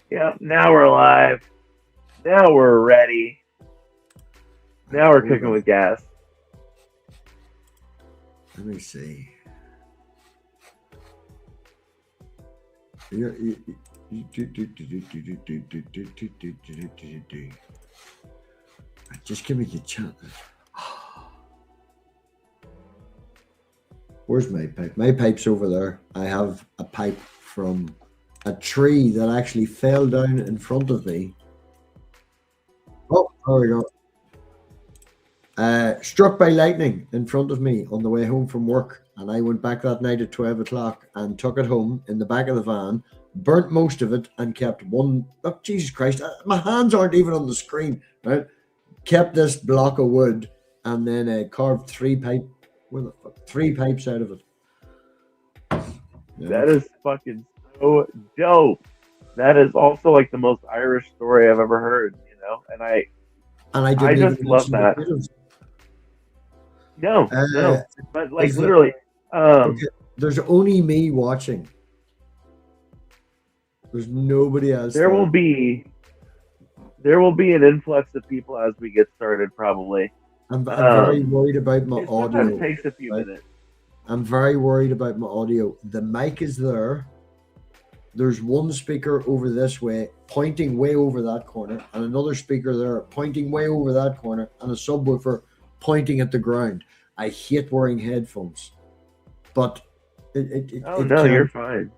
Yep, now we're live. Now we're ready. Now we're Hold cooking on. with gas. Let me see. Just give me the chance. Where's my pipe? My pipe's over there. I have a pipe from a tree that actually fell down in front of me. Oh, there we go. Struck by lightning in front of me on the way home from work. And I went back that night at 12 o'clock and took it home in the back of the van, burnt most of it, and kept one. Oh, Jesus Christ. My hands aren't even on the screen, right? Kept this block of wood and then carved three pipes out of it. Yeah. That is fucking so dope. That is also like the most Irish story I've ever heard, And And I I didn't just even love mention the that. potatoes. No, but like Is literally, okay, there's only me watching. There's nobody else there will be an influx of people as we get started. Probably. I'm very Um, worried about my it sometimes audio. takes a few Right? minutes. I'm very worried about my audio. The mic is there. There's one speaker over this way, pointing way over that corner, and another speaker there, pointing way over that corner, and a subwoofer pointing at the ground. I hate wearing headphones, but Oh it no, you're can. fine.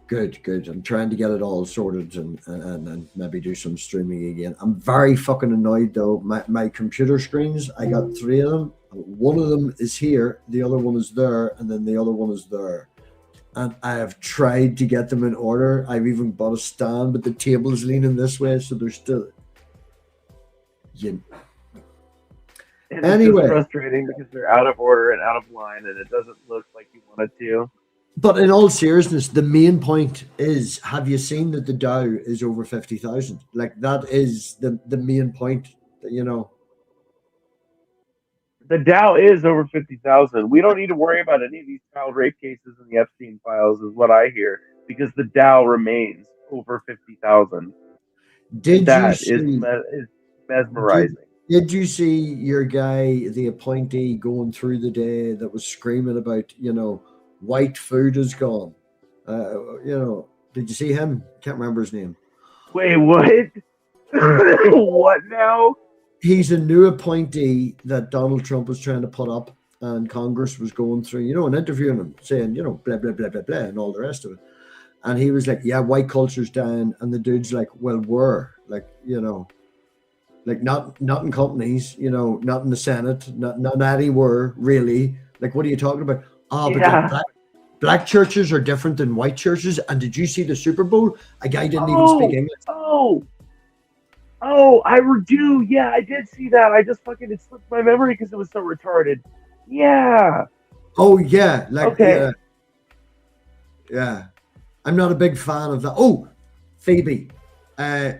Good. I'm trying to get it all sorted and maybe do some streaming again. I'm very fucking annoyed though. My computer screens, I got three of them. One of them is here, the other one is there, and then the other one is there. And I have tried to get them in order. I've even bought a stand, but the table is leaning this way, so they're still. You... And it's just Anyway, frustrating because they're out of order and out of line, and it doesn't look like you want it to. but in all seriousness, the main point is: have you seen that the Dow is over 50,000? Like that is the main point. You know, The Dow is over 50,000. We don't need to worry about any of these child rape cases in the Epstein files, is what I hear, because the Dow remains over 50,000, and did you that is see? is Did mesmerizing. did you see your guy, the appointee, going through the day that was screaming about, white food is gone? Did you see him? Can't remember his name. Wait, what? What now? He's a new appointee that Donald Trump was trying to put up, and Congress was going through, and interviewing him, saying, blah blah blah blah blah, and all the rest of it. And he was like, "Yeah, white culture's down," and the dude's like, "Well, where? Like not in companies, not in the Senate, not anywhere really. Like, what are you talking about? Ah, but like Yeah. black churches are different than white churches. And did you see the Super Bowl? A guy didn't even speak Oh, English. oh, do. Yeah, I did see that. I just fucking it slipped my memory because it was so retarded. Yeah. Oh yeah, like Okay. yeah. I'm not a big fan of that. Oh, Phoebe, uh,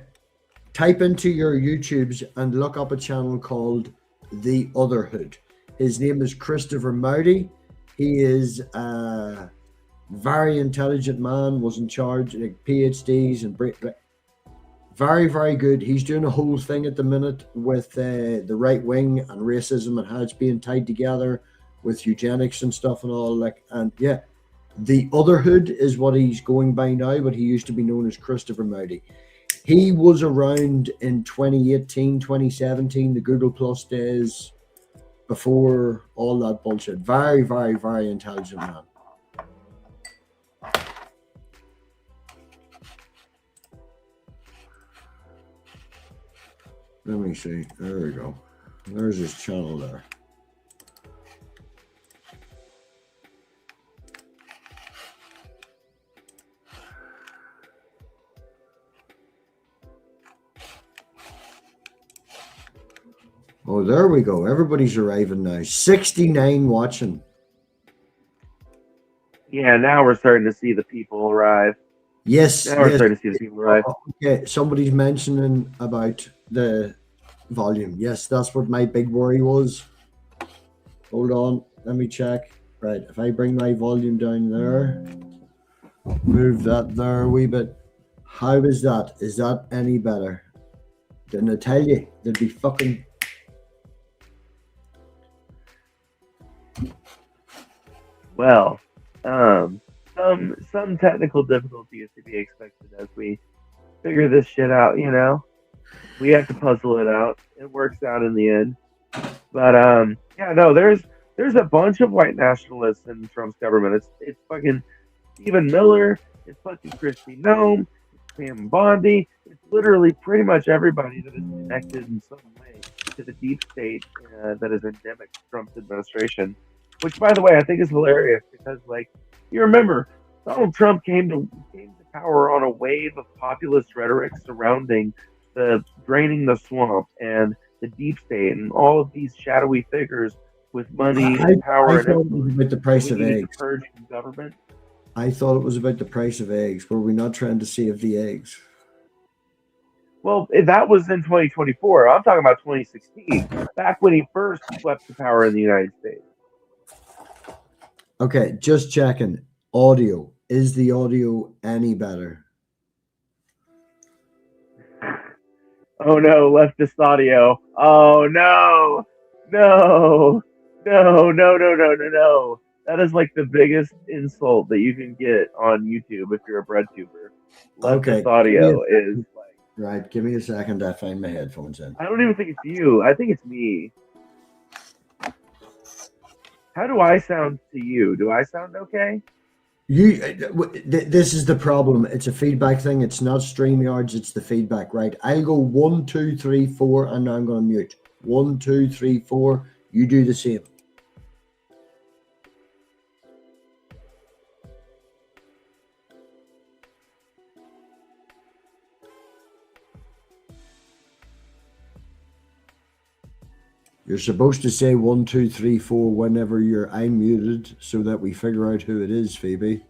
type into your YouTubes and look up a channel called The Otherhood. His name is Christopher Mowdy. He is a very intelligent man, was in charge, like PhDs and very, very good. He's doing a whole thing at the minute with the right wing and racism and how it's being tied together with eugenics and stuff and all. Like, and yeah, the Otherhood is what he's going by now, but he used to be known as Christopher Mowdy. He was around in 2018, 2017, the Google Plus days, before all that bullshit. Very, very, very intelligent man. Let me see. There we go. There's his channel there. Oh, there we go. Everybody's arriving now. 69 watching. Yeah, now we're starting to see the people arrive. Yes. Now we're Yes. starting to see the people arrive. Okay, somebody's mentioning about the volume. Yes, that's what my big worry was. Hold on. Let me check. Right. If I bring my volume down there, move that there a wee bit How is that? Is that any better? Didn't I tell you? There'd be fucking. Well, some technical difficulties to be expected as we figure this shit out. We have to puzzle it out. It works out in the end. But yeah, no, there's a bunch of white nationalists in Trump's government. It's fucking Stephen Miller. It's fucking Kristi Noem. It's Pam Bondi. It's literally pretty much everybody that is connected in some way to the deep state that is endemic to Trump's administration. Which, by the way, I think is hilarious because, like, you remember Donald Trump came to power on a wave of populist rhetoric surrounding the draining the swamp and the deep state and all of these shadowy figures with money and power I and thought it was about the price of eggs. purge from government. I thought it was about the price of eggs. Were we not trying to save the eggs? Well, that was in 2024. I'm talking about 2016, back when he first swept the power in the United States. Okay, just checking. Audio. Is the audio any better? Oh no, leftist audio. Oh no. No. No, no, no, no, no, no. That is like the biggest insult that you can get on YouTube if you're a breadtuber. Leftist audio is like. Right, give me a second to find my headphones in. I don't even think it's you. I think it's me. How do I sound to you? Do I sound okay? This is the problem. It's a feedback thing. It's not StreamYards. It's the feedback, right? I'll go 1, 2, 3, 4, and now I'm going to mute. 1, 2, 3, 4. You do the same. You're supposed to say 1, 2, 3, 4 whenever I'm muted so that we figure out who it is, Phoebe.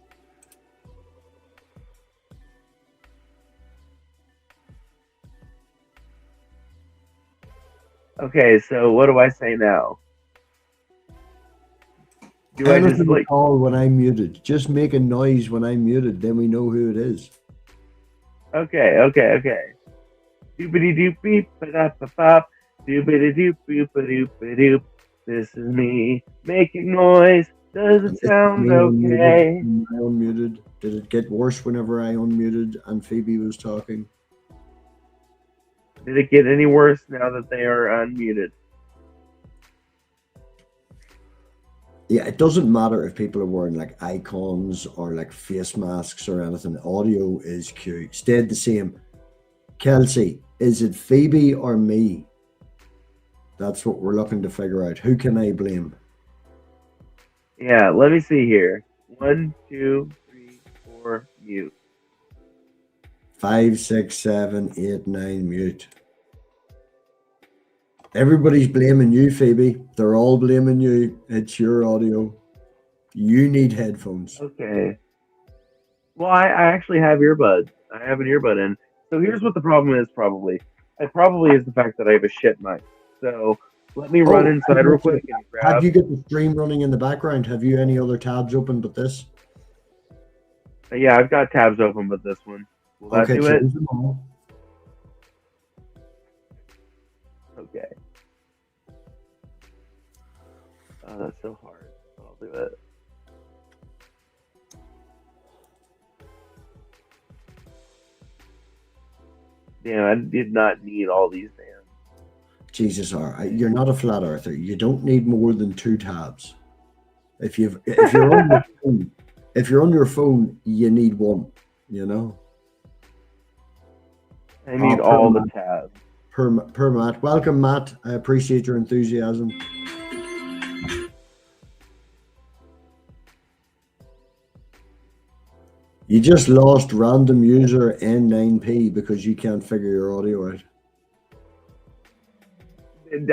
Okay, so what do I say now? Do I just like call when I'm muted? Just make a noise when I'm muted, then we know who it is. Okay. Doopity doop beep ba da ba bop. Doopity doop boop ba doop ba doop. This is me making noise. Does it sound okay? Am I unmuted? Did it get worse whenever I unmuted and Phoebe was talking? Did it get any worse now that they are unmuted? Yeah, it doesn't matter if people are wearing like icons or like face masks or anything. Audio is cute. Stayed the same. Kelsey, is it Phoebe or me? That's what we're looking to figure out. Who can I blame? Yeah, let me see here. 1, 2, 3, 4, mute. 5, 6, 7, 8, 9, mute. Everybody's blaming you, Phoebe. They're all blaming you. It's your audio. You need headphones. Okay. Well, I actually have earbuds. I have an earbud in. So here's what the problem is probably. It probably is the fact that I have a shit mic. So let me run inside real quick and grab. Have you got the stream running in the background? Have you any other tabs open but this? Yeah, I've got tabs open but this one. Will that do it? Okay. Oh, that's so hard. I'll do it. Damn, I did not need all these bands. Jesus, you're not a flat earther. You don't need more than 2 tabs. If you're on your phone, if you're on your phone, you need 1. You know. I need all the tabs. Per Matt. Welcome, Matt. I appreciate your enthusiasm. You just lost random user N9P because you can't figure your audio out.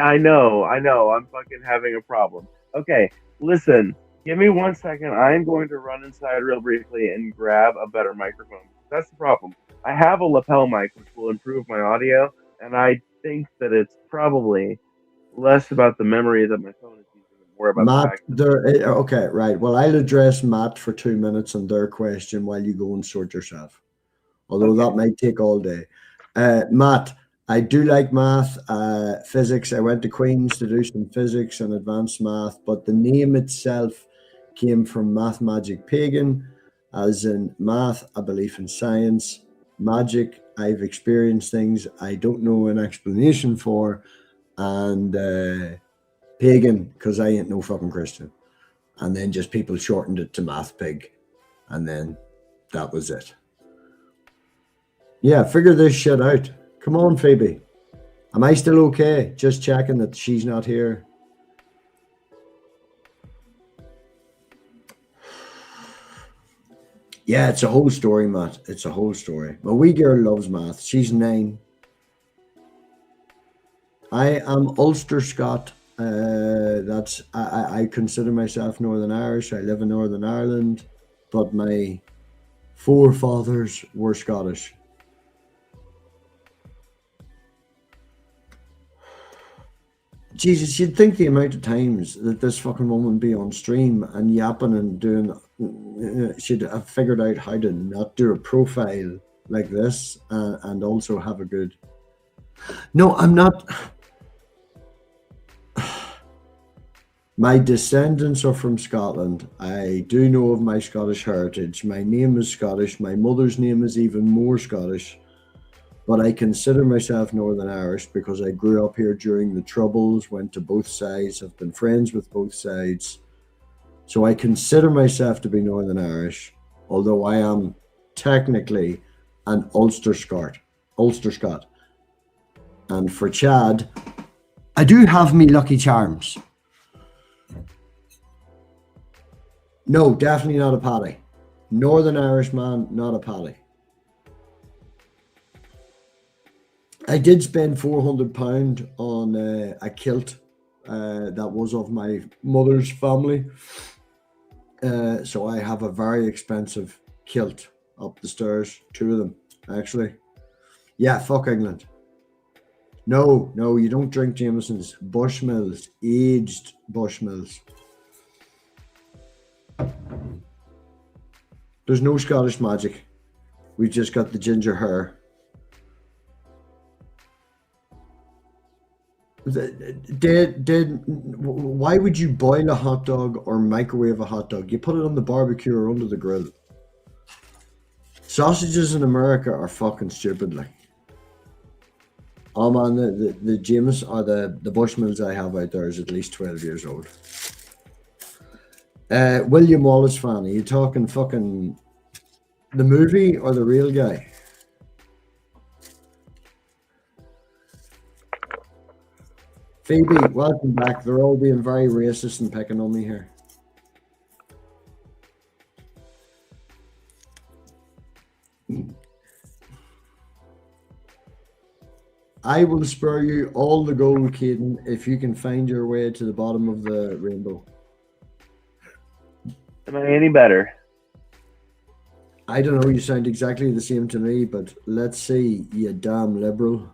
I know. I'm fucking having a problem. Okay, listen. Give me 1 second. I'm going to run inside real briefly and grab a better microphone. That's the problem. I have a lapel mic, which will improve my audio, and I think that it's probably less about the memory that my phone is using and more about Matt, the fact. Okay, right. Well, I'll address Matt for 2 minutes on their question while you go and sort yourself. although Okay. that might take all day. Matt, I do like math, physics. I went to Queen's to do some physics and advanced math, but the name itself came from Math Magic Pagan, as in math, a belief in science, magic, I've experienced things I don't know an explanation for, and pagan, because I ain't no fucking Christian. And then just people shortened it to Math Pig, and then that was it. Yeah, figure this shit out. Come on, Phoebe. Am I still okay? Just checking that she's not here. Yeah, it's a whole story, Matt. It's a whole story. My wee girl loves math. She's 9. I am Ulster Scot. I consider myself Northern Irish. I live in Northern Ireland, but my forefathers were Scottish. Jesus, you'd think the amount of times that this fucking woman would be on stream and yapping and doing, she'd have figured out how to not do a profile like this and also have a good. No, I'm not. My descendants are from Scotland. I do know of my Scottish heritage. My name is Scottish. My mother's name is even more Scottish. But I consider myself Northern Irish because I grew up here during the Troubles, went to both sides, have been friends with both sides. So I consider myself to be Northern Irish, although I am technically an Ulster Scot. And for Chad, I do have me Lucky Charms. No, definitely not a Paddy. Northern Irish man, not a Paddy. I did spend £400 on a kilt that was of my mother's family. So I have a very expensive kilt up the stairs. 2 of them, actually. Yeah, fuck England. No, you don't drink Jameson's. Bushmills, aged Bushmills. There's no Scottish magic. We've just got the ginger hair. Why would you boil a hot dog or microwave a hot dog? You put it on the barbecue or under the grill. Sausages in America are fucking stupid, like. Oh man, the James or the Bushmills I have out there is at least 12 years old. William Wallace fan, are you talking fucking the movie or the real guy? Phoebe, welcome back. They're all being very racist and picking on me here. I will spare you all the gold, Caden, if you can find your way to the bottom of the rainbow. Am I any better? I don't know, you sound exactly the same to me, but let's see, you damn liberal.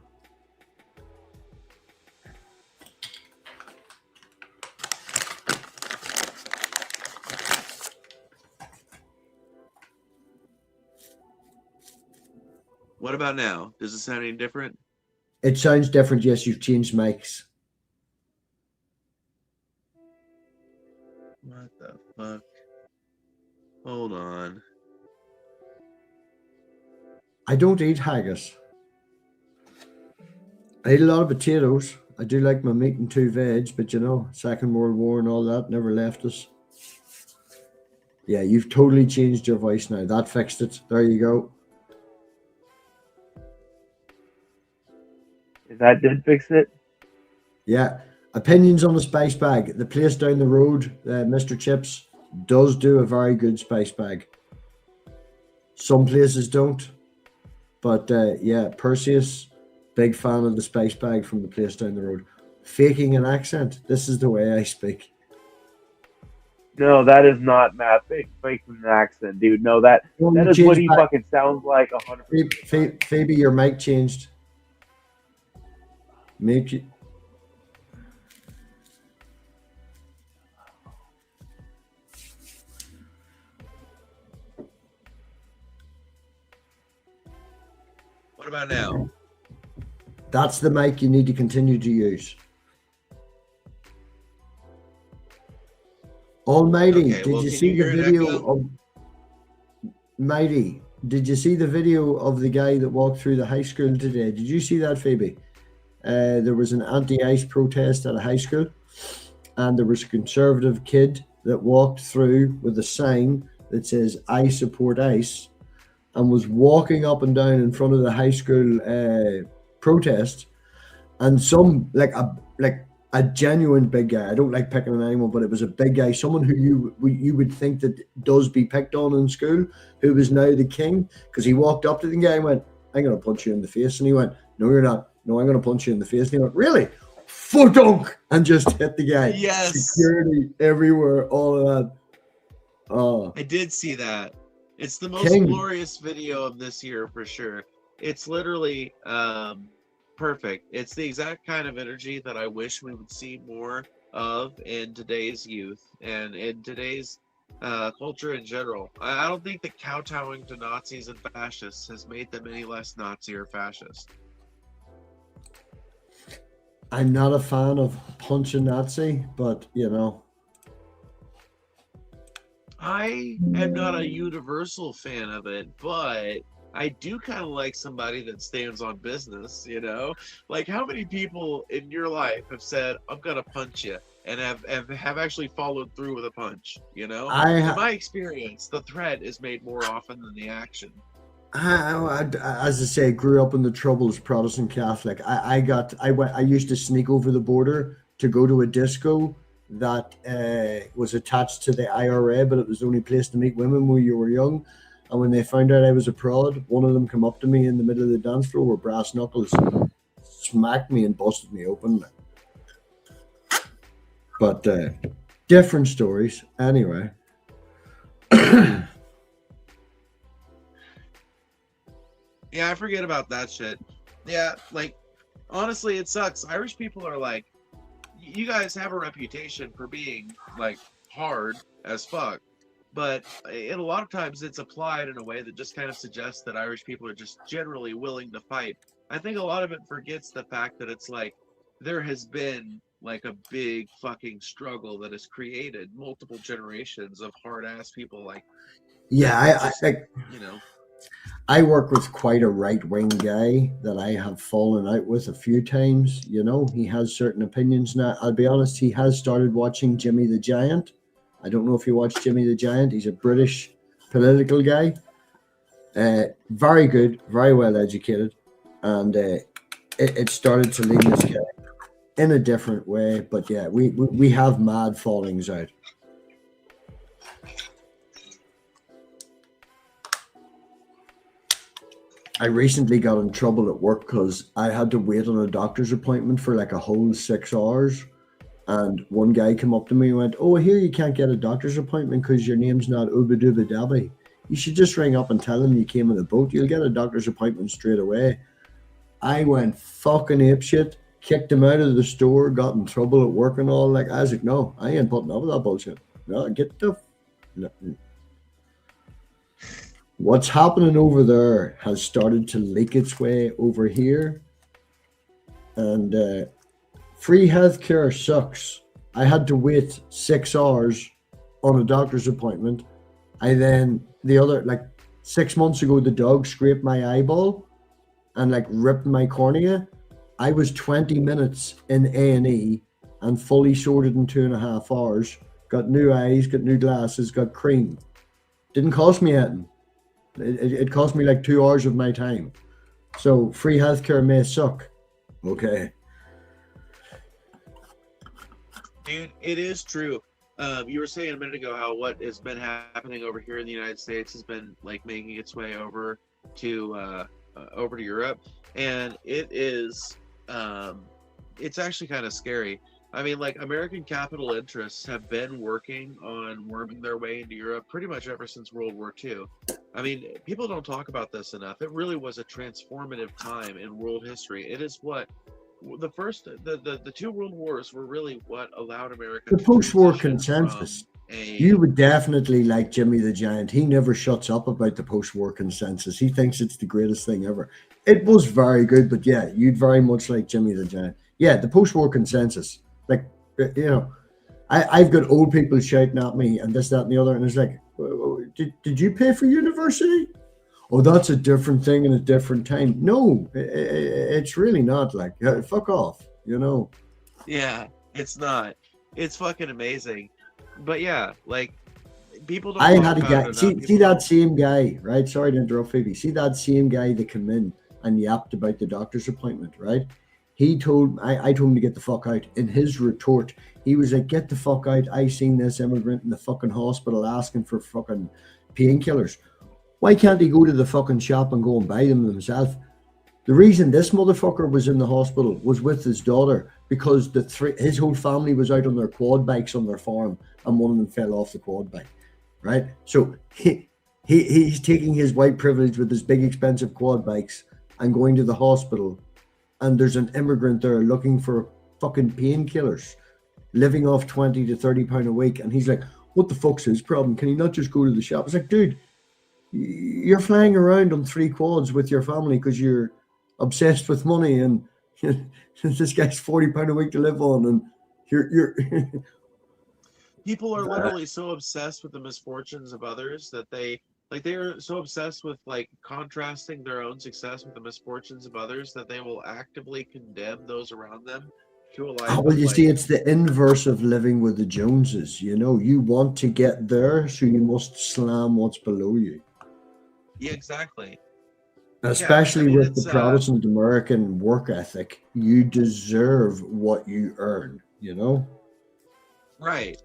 What about now? Does it sound any different? It sounds different, yes, you've changed mics. What the fuck? Hold on. I don't eat haggis. I eat a lot of potatoes. I do like my meat and 2 veg, but you know, Second World War and all that never left us. Yeah, you've totally changed your voice now. That fixed it. There you go. That did fix it? Yeah. Opinions on the spice bag. The place down the road, Mr. Chips, does do a very good spice bag. Some places don't. But yeah, Perseus, big fan of the spice bag from the place down the road. Faking an accent. This is the way I speak. No, that is not Matt faking an accent, dude. No, that is what he fucking sounds like 100%. Phoebe, your mic changed. Make you. What about now? That's the mic you need to continue to use. Almighty, Okay, did well, you can see you the hear an video echo? of Mighty? Did you see the video of the guy that walked through the high school today? Did you see that, Phoebe? There was an anti-ICE protest at a high school, and there was a conservative kid that walked through with a sign that says "I support ICE," and was walking up and down in front of the high school protest, and some like a genuine big guy. I don't like picking on anyone, but it was a big guy, someone who you would think that does be picked on in school, who was now the king, because he walked up to the guy and went, "I'm gonna punch you in the face," and he went, "No, you're not. No, I'm gonna punch you in the face," and he went, "Really?" Dunk, and just hit the guy. Yes. Security everywhere, all of that. Oh, I did see that. It's the most king. glorious video of this year for sure. It's literally perfect. It's the exact kind of energy that I wish we would see more of in today's youth and in today's culture in general. I don't think that kowtowing to Nazis and fascists has made them any less Nazi or fascist. I'm not a fan of punching Nazi, but you know. I am not a universal fan of it, but I do kind of like somebody that stands on business, you know? Like, how many people in your life have said, "I'm going to punch you," and have actually followed through with a punch, you know? In my experience, the threat is made more often than the action. As I say, grew up in the Troubles, Protestant Catholic. I used to sneak over the border to go to a disco that was attached to the IRA, but it was the only place to meet women when you were young. And when they found out I was a prod, one of them came up to me in the middle of the dance floor with brass knuckles, smacked me and busted me open. But different stories anyway. Yeah, I forget about that shit. Yeah, like, honestly, it sucks. Irish people are like, you guys have a reputation for being, like, hard as fuck. But a lot of times it's applied in a way that just kind of suggests that Irish people are just generally willing to fight. I think a lot of it forgets the fact that it's like, there has been, like, a big fucking struggle that has created multiple generations of hard-ass people like, Yeah, you know. I work with quite a right-wing guy that I have fallen out with a few times. You know, he has certain opinions now. I'll be honest, he has started watching Jimmy the Giant. I don't know if you watch Jimmy the Giant. He's a British political guy. Very good, very well educated. And it started to lead this guy in a different way. But yeah, we have mad fallings out. I recently got in trouble at work because I had to wait on a doctor's appointment for like a whole 6 hours. And one guy came up to me and went, "Oh, here you can't get a doctor's appointment because your name's not Uba Duba Dabby. You should just ring up and tell them you came in a boat. You'll get a doctor's appointment straight away." I went fucking apeshit, kicked him out of the store, got in trouble at work and all. Like, Isaac, no, I ain't putting up with that bullshit. No, get the... No. What's happening over there has started to leak its way over here. And free healthcare sucks. I had to wait 6 hours on a doctor's appointment. Like 6 months ago, the dog scraped my eyeball and like ripped my cornea. I was 20 minutes in A&E and fully sorted in 2.5 hours. Got new eyes, got new glasses, got cream. Didn't cost me anything. It cost me like 2 hours of my time. So free healthcare may suck. Okay. Dude, it is true. You were saying a minute ago how what has been happening over here in the United States has been like making its way over to Europe, and it is it's actually kind of scary. I mean, like, American capital interests have been working on worming their way into Europe pretty much ever since World War II. I mean, people don't talk about this enough. It really was a transformative time in world history. It is what the two world wars were really what allowed America The to post-war transition consensus. You would definitely like Jimmy the Giant. He never shuts up about the post-war consensus. He thinks it's the greatest thing ever. It was very good, but yeah, you'd very much like Jimmy the Giant. Yeah, the post-war consensus. Like, you know, I've got old people shouting at me and this, that, and the other, and it's like, did you pay for university? Oh, that's a different thing in a different time. No, it's really not. Like, fuck off, you know. Yeah, it's not. It's fucking amazing. But yeah, like people don't. I talk had a about guy. it enough. See People that don't- same guy, right? Sorry to interrupt, Phoebe. See that same guy that came in and yapped about the doctor's appointment, right? He told I told him to get the fuck out. In his retort, he was like, "Get the fuck out! I seen this immigrant in the fucking hospital asking for fucking painkillers. Why can't he go to the fucking shop and go and buy them himself?" The reason this motherfucker was in the hospital was with his daughter because his whole family was out on their quad bikes on their farm and one of them fell off the quad bike, right? So he's taking his white privilege with his big expensive quad bikes and going to the hospital, and there's an immigrant there looking for fucking painkillers, living off 20 to 30 pound a week, and he's like, what the fuck's his problem? Can he not just go to the shop? It's like, dude, you're flying around on 3 quads with your family because you're obsessed with money, and this guy's 40 pound a week to live on, and you're People are literally so obsessed with the misfortunes of others that they're so obsessed with like contrasting their own success with the misfortunes of others that they will actively condemn those around them to a life. well, you of, see, like, it's the inverse of living with the Joneses. You know, you want to get there, so you must slam what's below you. yeah, exactly. Especially mean, with the it's, Protestant American work ethic, you deserve what you earn, you know? Right.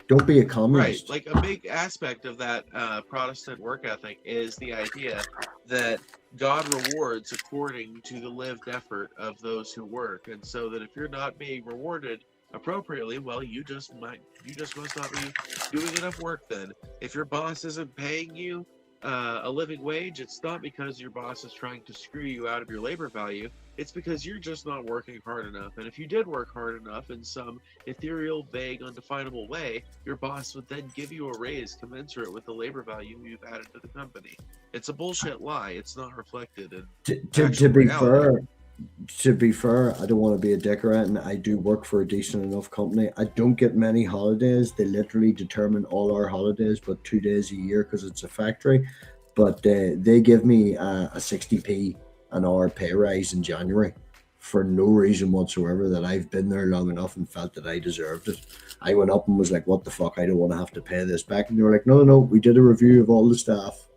Don't be a Right. communist. Like a big aspect of that Protestant work ethic is the idea that God rewards according to the lived effort of those who work, and so that if you're not being rewarded appropriately, well, you just must not be doing enough work. Then, if your boss isn't paying you a living wage, it's not because your boss is trying to screw you out of your labor value. It's because you're just not working hard enough. And if you did work hard enough in some ethereal, vague, undefinable way, your boss would then give you a raise commensurate with the labor value you've added to the company. It's a bullshit lie. It's not reflected in To be reality. fair, I don't want to be a dick or anything. I do work for a decent enough company. I don't get many holidays. They literally determine all our holidays, but 2 days a year because it's a factory. But they give me a 60p an hour pay rise in January for no reason whatsoever, that I've been there long enough and felt that I deserved it. I went up and was like, what the fuck? I don't want to have to pay this back. And they were like, no, we did a review of all the staff.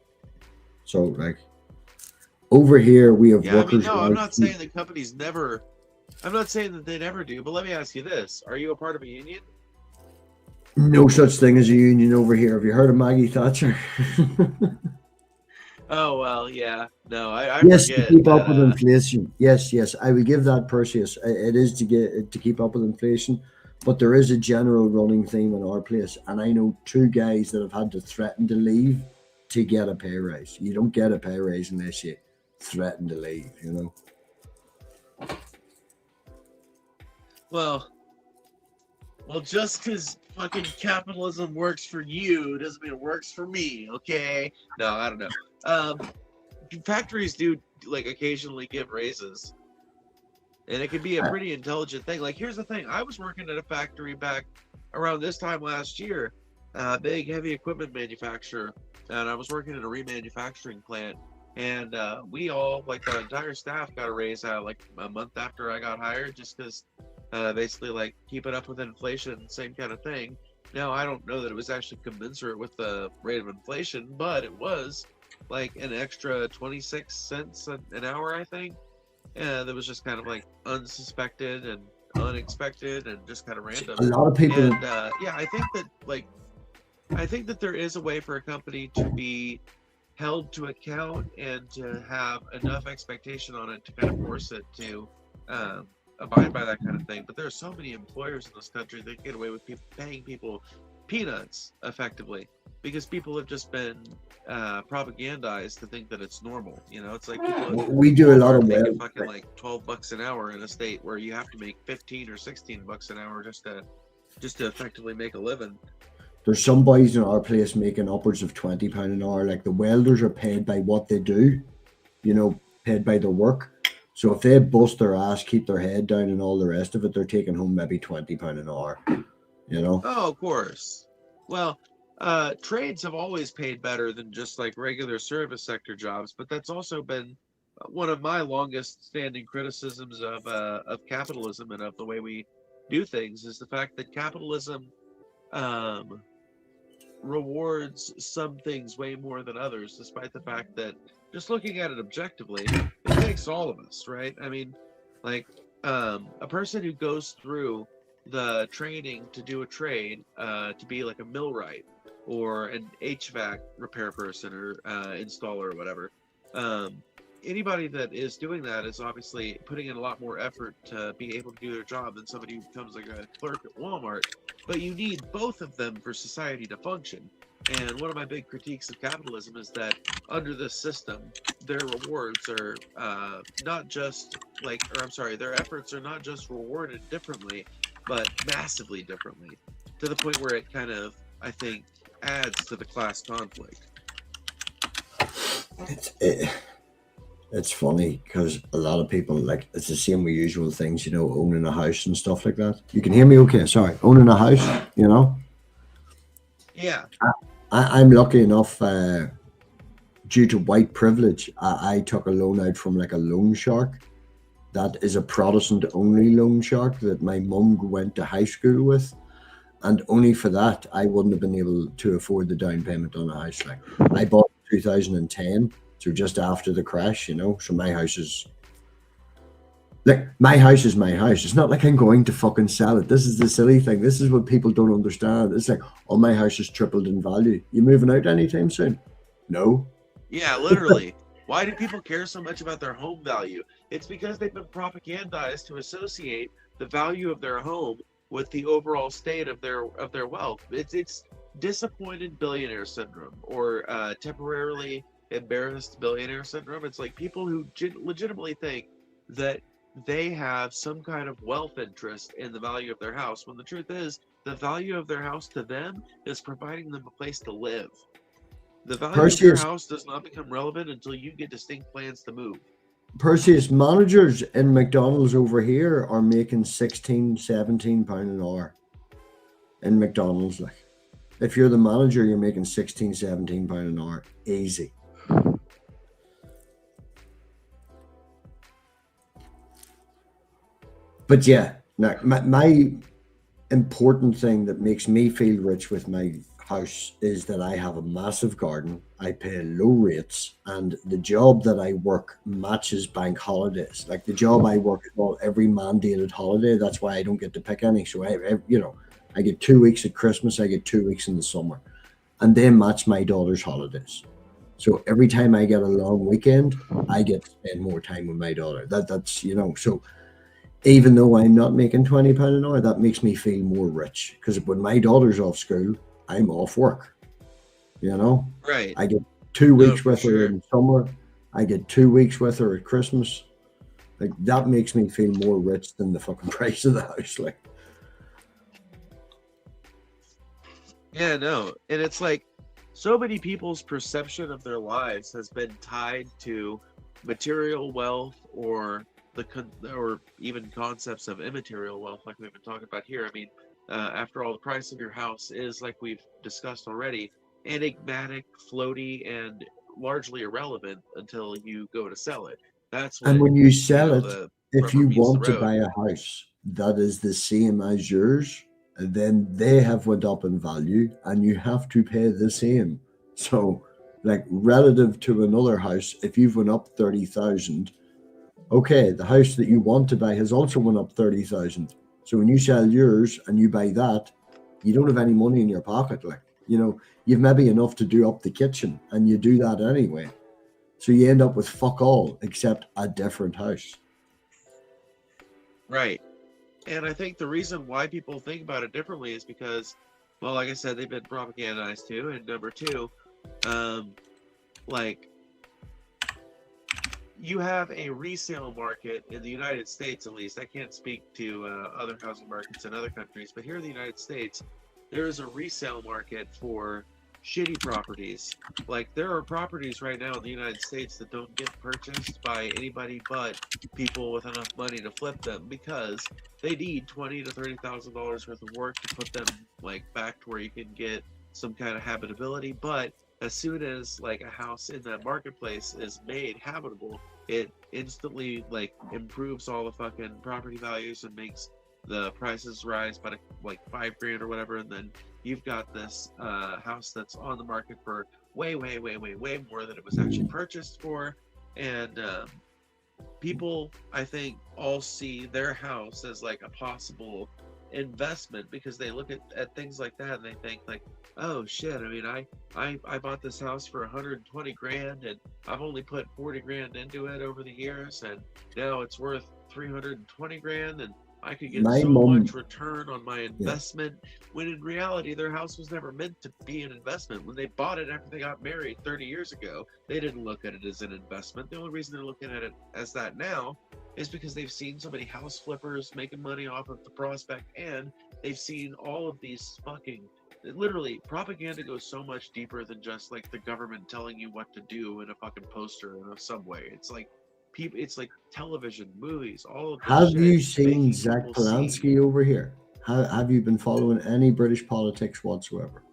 So, like, over here, we have Yeah, I mean, workers. no, I'm not saying the companies never. I'm not saying that they never do, but let me ask you this: are you a part of a union? No such thing as a union over here. Have you heard of Maggie Thatcher? Oh well, yeah. No, I Yes, to forget keep up with that. inflation. Yes, I would give that Perseus. It is to keep up with inflation, but there is a general running theme in our place, and I know 2 guys that have had to threaten to leave to get a pay raise. You don't get a pay raise unless you threaten to leave, you know. Well, just because fucking capitalism works for you doesn't mean it works for me, okay? No, I don't know. Factories do like occasionally give raises, and it can be a pretty intelligent thing. Like, here's the thing: I was working at a factory back around this time last year, big heavy equipment manufacturer, and I was working in a remanufacturing plant. And we all, like the entire staff, got a raise out like a month after I got hired, just because basically like keep it up with inflation, same kind of thing. Now, I don't know that it was actually commensurate with the rate of inflation, but it was like an extra 26 cents an hour, I think. That was just kind of like unsuspected and unexpected and just kind of random. A lot of people. And yeah, I think that there is a way for a company to be held to account and to have enough expectation on it to kind of force it to abide by that kind of thing. But there are so many employers in this country that get away with paying people peanuts effectively, because people have just been propagandized to think that it's normal. You know, it's like We do a lot of making fucking like $12 an hour in a state where you have to make 15 or 16 bucks an hour just to effectively make a living. There's some boys in our place making upwards of £20 an hour. Like the welders are paid by what they do, paid by their work. So if they bust their ass, keep their head down, and all the rest of it, they're taking home maybe £20 an hour. Oh, of course. Well, trades have always paid better than just like regular service sector jobs, but that's also been one of my longest standing criticisms of capitalism and of the way we do things is the fact that capitalism um, rewards some things way more than others, despite the fact that just looking at it objectively, it takes all of us, right? I mean, like a person who goes through the training to do a trade, to be like a millwright or an HVAC repair person or installer or whatever. Anybody that is doing that is obviously putting in a lot more effort to be able to do their job than somebody who becomes like a clerk at Walmart. But you need both of them for society to function. And one of my big critiques of capitalism is that under this system, their rewards are not just like, or I'm sorry, their efforts are not just rewarded differently, but massively differently, to the point where it kind of, I think, adds to the class conflict. It's funny because a lot of people, like, it's the same with usual things, owning a house and stuff like that. You can hear me okay? Sorry. Owning a house, Yeah. I'm lucky enough, due to white privilege, I took a loan out from like a loan shark. That is a Protestant only loan shark that my mum went to high school with. And only for that, I wouldn't have been able to afford the down payment on a house. Like, I bought in 2010, so just after the crash, So my house is my house is my house. It's not like I'm going to fucking sell it. This is the silly thing. This is what people don't understand. It's like, oh, my house has tripled in value. You moving out anytime soon? No. Yeah, literally. Why do people care so much about their home value? It's because they've been propagandized to associate the value of their home with the overall state of their wealth. It's disappointed billionaire syndrome, or temporarily embarrassed billionaire syndrome. It's like people who legitimately think that they have some kind of wealth interest in the value of their house, when the truth is the value of their house to them is providing them a place to live. The value of your house does not become relevant until you get distinct plans to move. Perseus, managers in McDonald's over here are making £16-17 an hour in McDonald's. Like, if you're the manager, you're making £16-17 an hour, easy. But yeah, now my important thing that makes me feel rich with my house is that I have a massive garden. I pay low rates, and the job that I work matches bank holidays. Like, the job I work is all every mandated holiday. That's why I don't get to pick any. So I get 2 weeks at Christmas, I get 2 weeks in the summer, and they match my daughter's holidays. So every time I get a long weekend, I get to spend more time with my daughter. That's so. Even though I'm not making £20 an hour, that makes me feel more rich, because when my daughter's off school, I'm off work. Right. I get 2 weeks with her in summer. I get 2 weeks with her at Christmas. Like, that makes me feel more rich than the fucking price of the house. Like, yeah, no, and it's like so many people's perception of their lives has been tied to material wealth, or or even concepts of immaterial wealth, like we've been talking about here. I mean, after all, the price of your house is, like we've discussed already, enigmatic, floaty, and largely irrelevant until you go to sell it. That's when, and when you sell it, the if you rubber meets want the to road. buy a house that is the same as yours, then they have went up in value, and you have to pay the same. So, like, relative to another house, if you've went up 30,000, okay, the house that you want to buy has also went up 30,000. So when you sell yours and you buy that, you don't have any money in your pocket. Like, you've maybe enough to do up the kitchen, and you do that anyway. So you end up with fuck all except a different house. Right. And I think the reason why people think about it differently is because, well, like I said, they've been propagandized too. And number two, like, you have a resale market in the United States, at least. I can't speak to other housing markets in other countries, but here in the United States, there is a resale market for shitty properties. Like, there are properties right now in the United States that don't get purchased by anybody but people with enough money to flip them, because they need $20,000 to $30,000 worth of work to put them like back to where you can get some kind of habitability. But as soon as like a house in that marketplace is made habitable, it instantly like improves all the fucking property values and makes the prices rise by like $5,000 or whatever, and then you've got this house that's on the market for way more than it was actually purchased for. And people, I think, all see their house as like a possible investment, because they look at things like that and they think like, oh shit, I mean, I bought this house for 120 grand and I've only put 40 grand into it over the years, and now it's worth 320 grand, and I could get My so mum, much return on my investment. When in reality, their house was never meant to be an investment. When they bought it after they got married 30 years ago, they didn't look at it as an investment. The only reason they're looking at it as that now is because they've seen so many house flippers making money off of the prospect, and they've seen all of these fucking, literally, propaganda goes so much deeper than just like the government telling you what to do in a fucking poster in a subway. It's like people, it's like television, movies, all of this have shit you seen making Zach people see. Polanski over here? Have you been following any British politics whatsoever?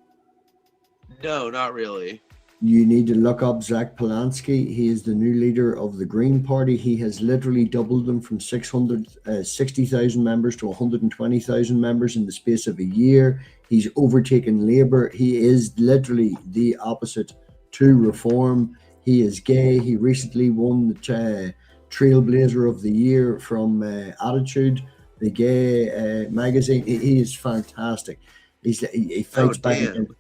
No, not really. You need to look up Zach Polanski. He is the new leader of the Green Party. He has literally doubled them from 660,000 members to 120,000 members in the space of a year. He's overtaken Labour. He is literally the opposite to reform. He is gay. He recently won the Trailblazer of the Year from Attitude, the gay magazine. He is fantastic. He fights back damn. against.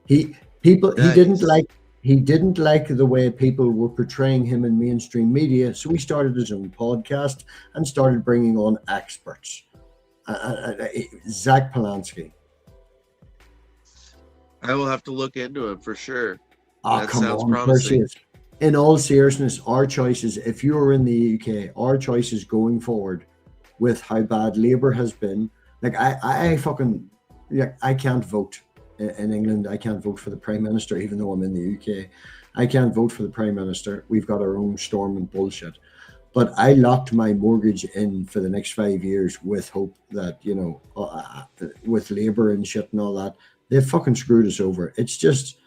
He Nice. He didn't like the way people were portraying him in mainstream media, so he started his own podcast and started bringing on experts. Zach Polanski. I will have to look into it for sure. Oh, That come sounds on, promising. Perseus. In all seriousness, our choices, if you're in the UK, our choices going forward with how bad Labour has been, like I fucking, like, I can't vote in England. I can't vote for the Prime Minister, even though I'm in the UK. I can't vote for the Prime Minister. We've got our own storm and bullshit. But I locked my mortgage in for the next 5 years with hope that, you know, with Labour and shit and all that, they've fucking screwed us over. It's just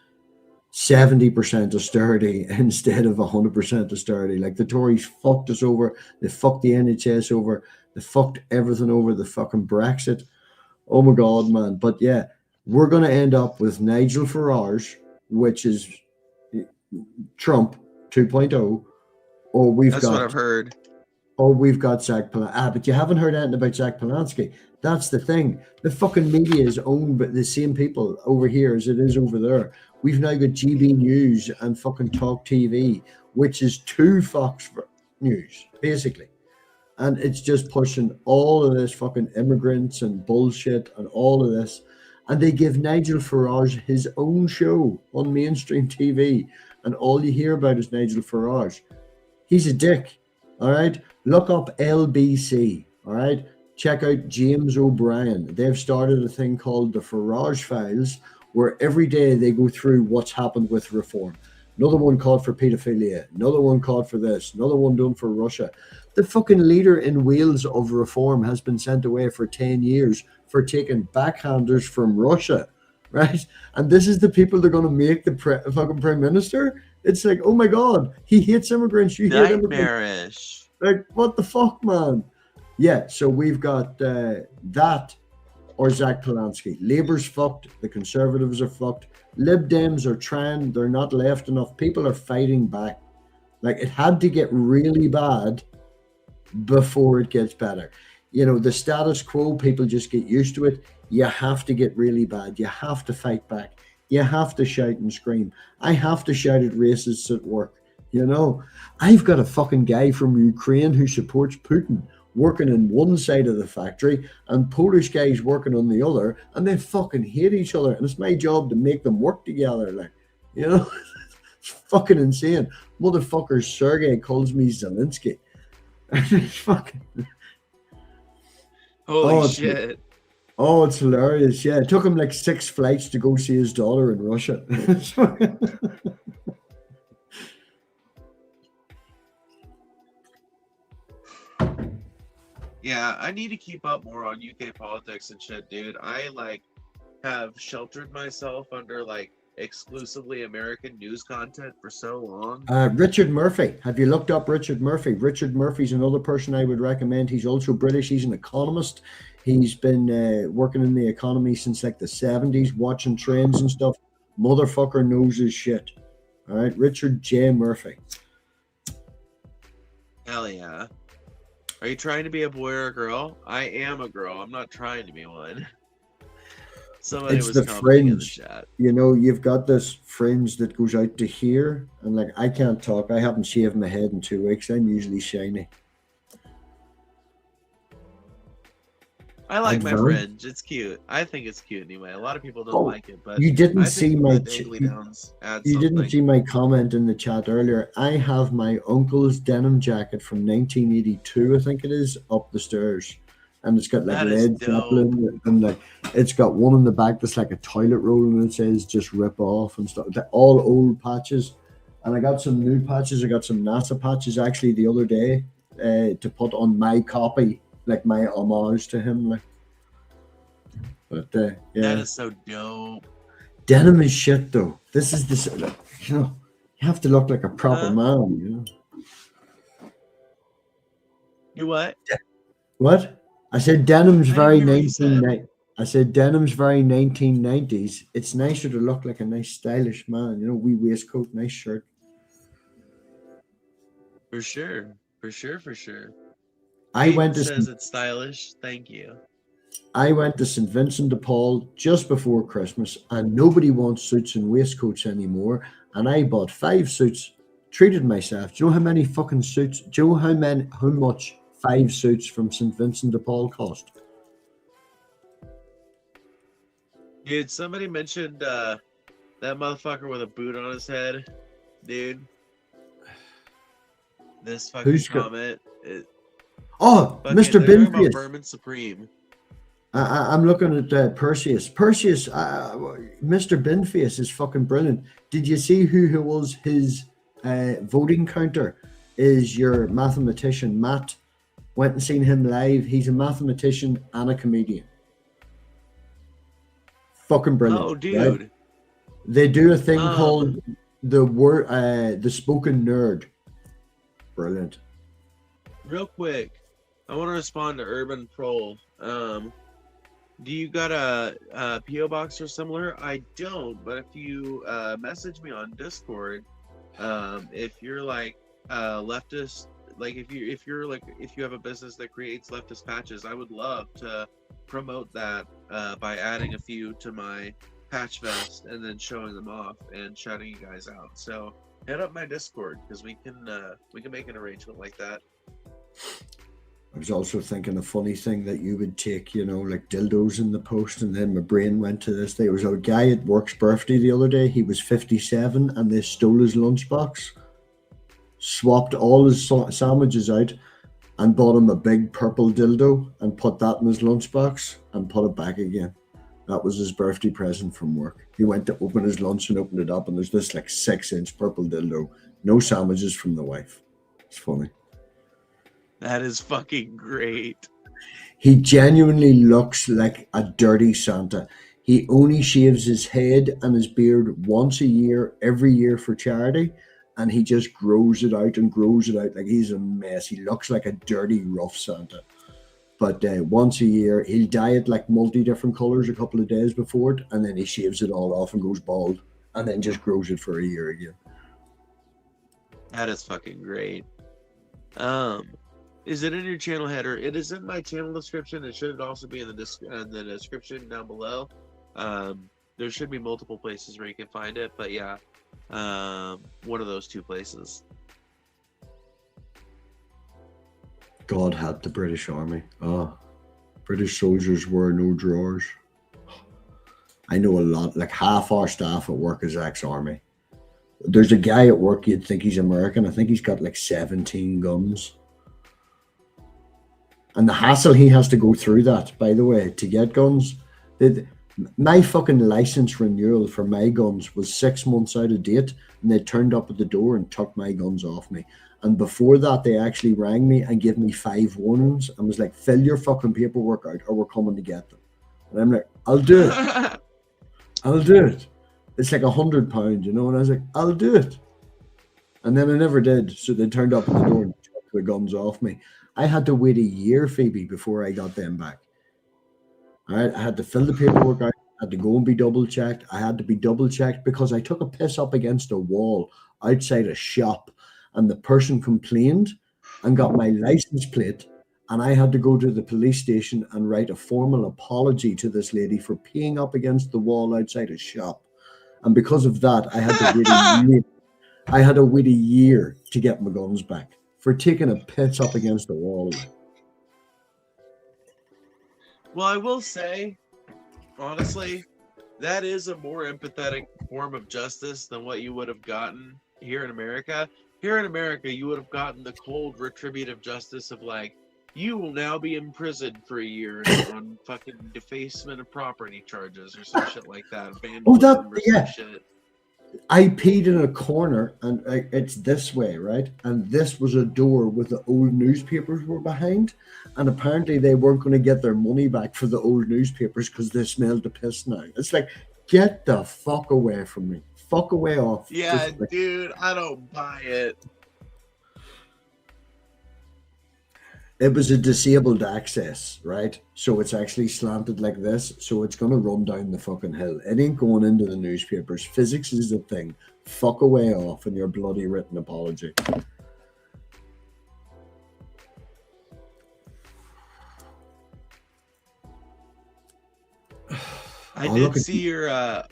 70% austerity instead of 100% austerity. Like, the Tories fucked us over. They fucked the NHS over. They fucked everything over. The fucking Brexit. Oh my God, man. But yeah, we're going to end up with Nigel Farage, which is Trump 2.0, or That's what I've heard. we've got Zach Polanski. But you haven't heard anything about Zach Polanski. That's the thing. The fucking media is owned by the same people over here as it is over there. We've now got GB News and fucking Talk TV, which is two Fox News, basically. And it's just pushing all of this fucking immigrants and bullshit and all of this. And they give Nigel Farage his own show on mainstream TV. And all you hear about is Nigel Farage. He's a dick. All right. Look up LBC. All right. Check out James O'Brien. They've started a thing called the Farage Files, where every day they go through what's happened with reform. Another one called for pedophilia. Another one called for this. Another one done for Russia. The fucking leader in Wales of reform has been sent away for 10 years for taking backhanders from Russia, right? And this is the people they're going to make the fucking prime minister? It's like, oh my God, he hates immigrants. You hate immigrants. Nightmarish. Like, what the fuck, man? Yeah, so we've got that or Zach Polanski. Labour's fucked. The Conservatives are fucked. Lib Dems are trying. They're not left enough. People are fighting back. Like, it had to get really bad before it gets better. You know, the status quo, people just get used to it. You have to get really bad. You have to fight back. You have to shout and scream. I have to shout at racists at work. You know, I've got a fucking guy from Ukraine who supports Putin working in one side of the factory and Polish guys working on the other, and they fucking hate each other. And it's my job to make them work together. Like, you know, it's fucking insane. Motherfucker Sergey calls me Zelensky. It's fucking... Holy shit. Oh, it's hilarious. Yeah, it took him like 6 flights to go see his daughter in Russia. Yeah, I need to keep up more on UK politics and shit, dude. I like have sheltered myself under like exclusively American news content for so long. Richard Murphy. Have you looked up Richard Murphy? Richard Murphy's another person I would recommend. He's also British. He's an economist. He's been working in the economy since like the 70s, watching trends and stuff. Motherfucker knows his shit. All right, Richard J. Murphy. Hell yeah. Are you trying to be a boy or a girl? I am a girl. I'm not trying to be one. Somebody It's was the commenting in the fringe. chat. You know, you've got this fringe that goes out to here, and like I can't talk. I haven't shaved my head in 2 weeks. I'm usually shiny. I like my Advanced. fringe. It's cute. I think it's cute anyway. A lot of people don't Oh, like it, but you didn't I see think my the dangly downs add you didn't something. see my comment in the chat earlier. I have my uncle's denim jacket from 1982, I think it is, up the stairs, and it's got like That is Led dope. Zeppelin, and like it's got one in the back that's like a toilet roll, and it says "just rip off" and stuff. They're all old patches, and I got some new patches. I got some NASA patches actually the other day to put on my copy, like my homage to him, like. But That yeah. is so dope. Denim is shit though. This is this, you know, you have to look like a proper man, you know. You what? What? I said denim's I didn't very hear what you said. 1990. I said denim's very 1990s. It's nicer to look like a nice stylish man, you know, wee waistcoat, nice shirt. For sure. For sure, for sure. I Aiden went to says it's stylish. Thank you. St. Vincent de Paul just before Christmas, and nobody wants suits and waistcoats anymore. And I bought 5 suits, treated myself. Do you know how many fucking suits? Do you know how much 5 suits from St. Vincent de Paul cost? Dude, somebody mentioned that motherfucker with a boot on his head. Dude. This fucking Who's got- comment. Oh, Fucking, Mr. they're talking about Binfius. Vermin Supreme. I'm looking at Perseus. Perseus, Mr. Binface is fucking brilliant. Did you see who was his voting counter? Is your mathematician, Matt. Went and seen him live. He's a mathematician and a comedian. Fucking brilliant. Oh, right? dude. They do a thing called the spoken nerd. Brilliant. Real quick, I want to respond to Urban Proll. Do you got a PO box or similar? I don't, but if you message me on Discord, if you're like leftist, like if you have a business that creates leftist patches, I would love to promote that by adding a few to my patch vest and then showing them off and shouting you guys out. So hit up my Discord because we can make an arrangement like that. I was also thinking a funny thing that you would take, you know, like dildos in the post, and then my brain went to this. There was a guy at work's birthday the other day. He was 57, and they stole his lunchbox, swapped all his sandwiches out, and bought him a big purple dildo and put that in his lunchbox and put it back again. That was his birthday present from work. He went to open his lunch and opened it up, and there's this like 6-inch purple dildo. No sandwiches from the wife. It's funny. That is fucking great. He genuinely looks like a dirty Santa. He only shaves his head and his beard once a year, every year for charity, and he just grows it out and grows it out like he's a mess. He looks like a dirty, rough Santa. But once a year, he'll dye it like multi-different colors a couple of days before it, and then he shaves it all off and goes bald, and then just grows it for a year again. That is fucking great. Is it in your channel header? It is in my channel description. It should also be in the description down below. There should be multiple places where you can find it, but yeah, one of those two places. God help the British Army. British soldiers wear no drawers. I know a lot, like half our staff at work is ex-army. There's a guy at work, you'd think he's American. I think he's got like 17 guns. And the hassle he has to go through that, by the way, to get guns. My fucking license renewal for my guns was 6 months out of date, and they turned up at the door and took my guns off me. And before that, they actually rang me and gave me 5 warnings and was like, fill your fucking paperwork out or we're coming to get them. And I'm like, I'll do it. I'll do it. It's like £100, you know? And I was like, I'll do it. And then I never did. So they turned up at the door and took the guns off me. I had to wait a year, Phoebe, before I got them back. All right, I had to fill the paperwork out. I had to go and be double checked. I had to be double checked because I took a piss up against a wall outside a shop, and the person complained and got my license plate, and I had to go to the police station and write a formal apology to this lady for peeing up against the wall outside a shop. And because of that, I had to wait a year. I had to wait a year to get my guns back for taking a piss up against the wall. Well, I will say, honestly, that is a more empathetic form of justice than what you would have gotten here in America. Here in America, you would have gotten the cold retributive justice of like, you will now be imprisoned for a year on fucking defacement of property charges or some shit like that. Vandalism or some shit. I peed in a corner, and it's this way, right? And this was a door with the old newspapers were behind, and apparently they weren't going to get their money back for the old newspapers because they smelled the piss now. It's like, get the fuck away from me. Fuck away off. Yeah, dude, I don't buy it. It was a disabled access, right? So it's actually slanted like this, so it's going to run down the fucking hill. It ain't going into the newspapers. Physics is the thing. Fuck away off in your bloody written apology. I did see your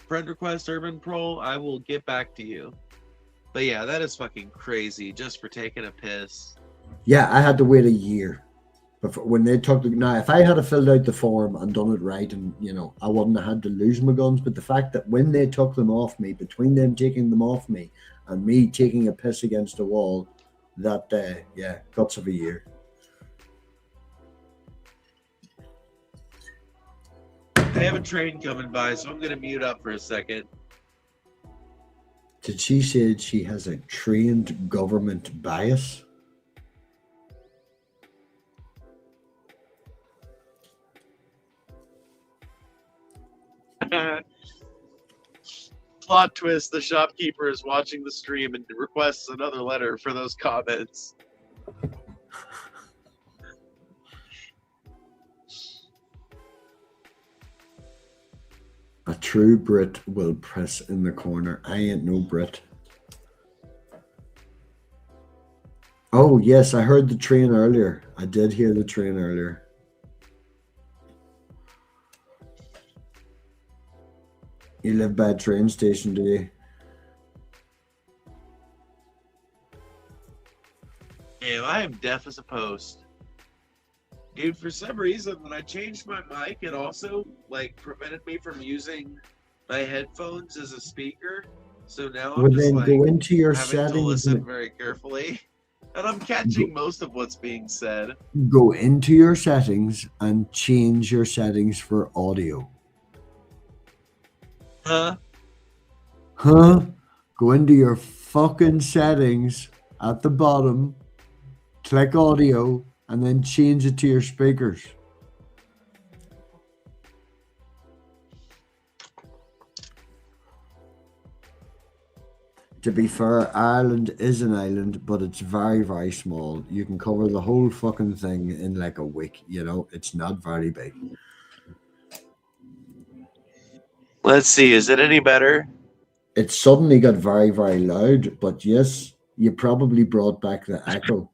friend request, Urban Prol. I will get back to you. But yeah, that is fucking crazy just for taking a piss. Yeah, I had to wait a year before when they took the. Now, if I had filled out the form and done it right, and you know, I wouldn't have had to lose my guns. But the fact that when they took them off me, between them taking them off me and me taking a piss against the wall, that yeah, guts of a year. I have a train coming by, so I'm gonna mute up for a second. Did she say she has a trained government bias? Plot twist, the shopkeeper is watching the stream and requests another letter for those comments. A true Brit will press in the corner. I ain't no Brit. Oh, yes, I heard the train earlier. I did hear the train earlier. You live by a train station, do you? Yeah, I am deaf as a post. Dude, for some reason, when I changed my mic, it also, like, prevented me from using my headphones as a speaker. So now I'm just, like, go into your having settings. to listen very carefully. And I'm catching most of what's being said. Go into your settings and change your settings for audio. Huh? Go into your fucking settings at the bottom, click audio, and then change it to your speakers. To be fair, Ireland is an island, but it's very, very small. You can cover the whole fucking thing in like a week, you know? It's not very big. Let's see, is it any better? It suddenly got very, very loud, but yes, you probably brought back the echo.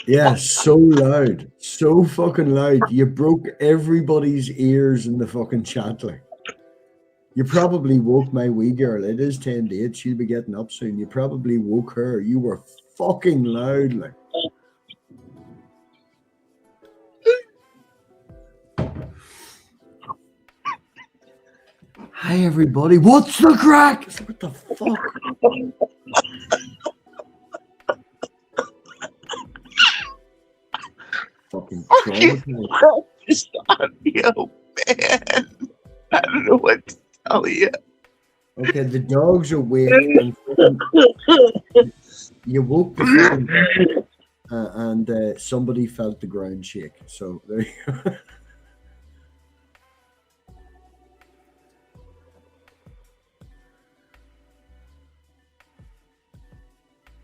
Yeah, so loud. So fucking loud. You broke everybody's ears in the fucking chat. Like, you probably woke my wee girl. It is 10 to 8. She'll be getting up soon. You probably woke her. You were fucking loud. Like. Hi everybody, what's the crack? It's like, what the fuck? Fucking traumatized. Just audio, man. I don't know what to tell you. Okay, the dogs are awake and fucking, you woke the fucking and somebody felt the ground shake. So there you go.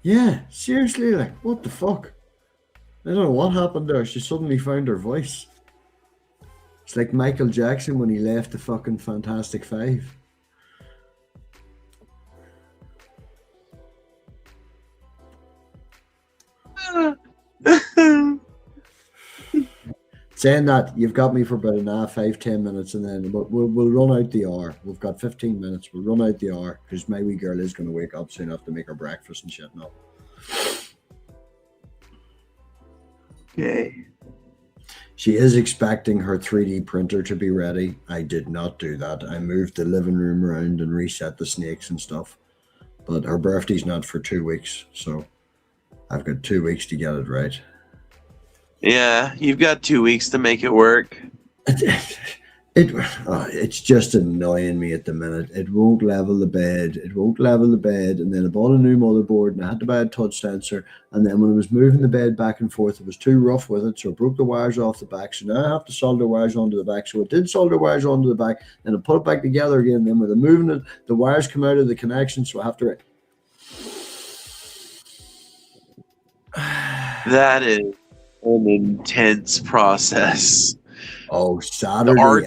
Yeah, seriously, like, what the fuck? I don't know what happened there. She suddenly found her voice. It's like Michael Jackson when he left the fucking Fantastic Five. Saying that, you've got me for about an hour, 5-10 minutes, and then we'll run out the hour. We've got 15 minutes. We'll run out the hour because my wee girl is going to wake up soon enough to make her breakfast and shit now. Okay. She is expecting her 3D printer to be ready. I did not do that. I moved the living room around and reset the snakes and stuff. But her birthday's not for 2 weeks, so I've got 2 weeks to get it right. Yeah, you've got 2 weeks to make it work. It's just annoying me at the minute. It won't level the bed. It won't level the bed. And then I bought a new motherboard and I had to buy a touch sensor. And then when I was moving the bed back and forth, it was too rough with it. So I broke the wires off the back. So now I have to solder wires onto the back. So I did solder wires onto the back and I put it back together again. Then when I'm moving it, the wires come out of the connection. So I have to. That is an intense process. Oh, Saturday.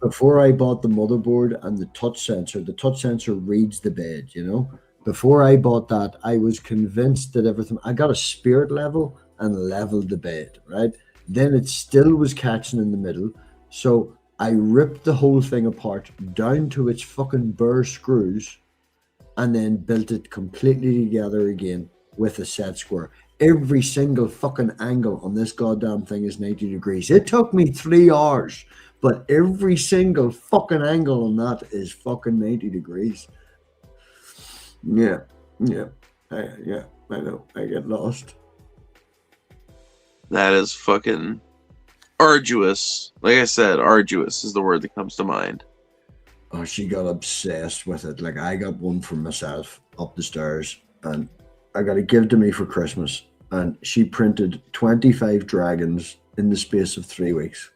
Before I bought the motherboard and the touch sensor reads the bed, you know. Before I bought that, I was convinced that everything, I got a spirit level and leveled the bed, right? Then it still was catching in the middle. So I ripped the whole thing apart down to its fucking bare screws and then built it completely together again with a set square. Every single fucking angle on this goddamn thing is 90 degrees. It took me 3 hours, but every single fucking angle on that is fucking 90 degrees. Yeah, I know. I get lost. That is fucking arduous. Like I said, arduous is the word that comes to mind. Oh, she got obsessed with it. Like, I got one for myself up the stairs, and I got it given to me for Christmas. And she printed 25 dragons in the space of 3 weeks.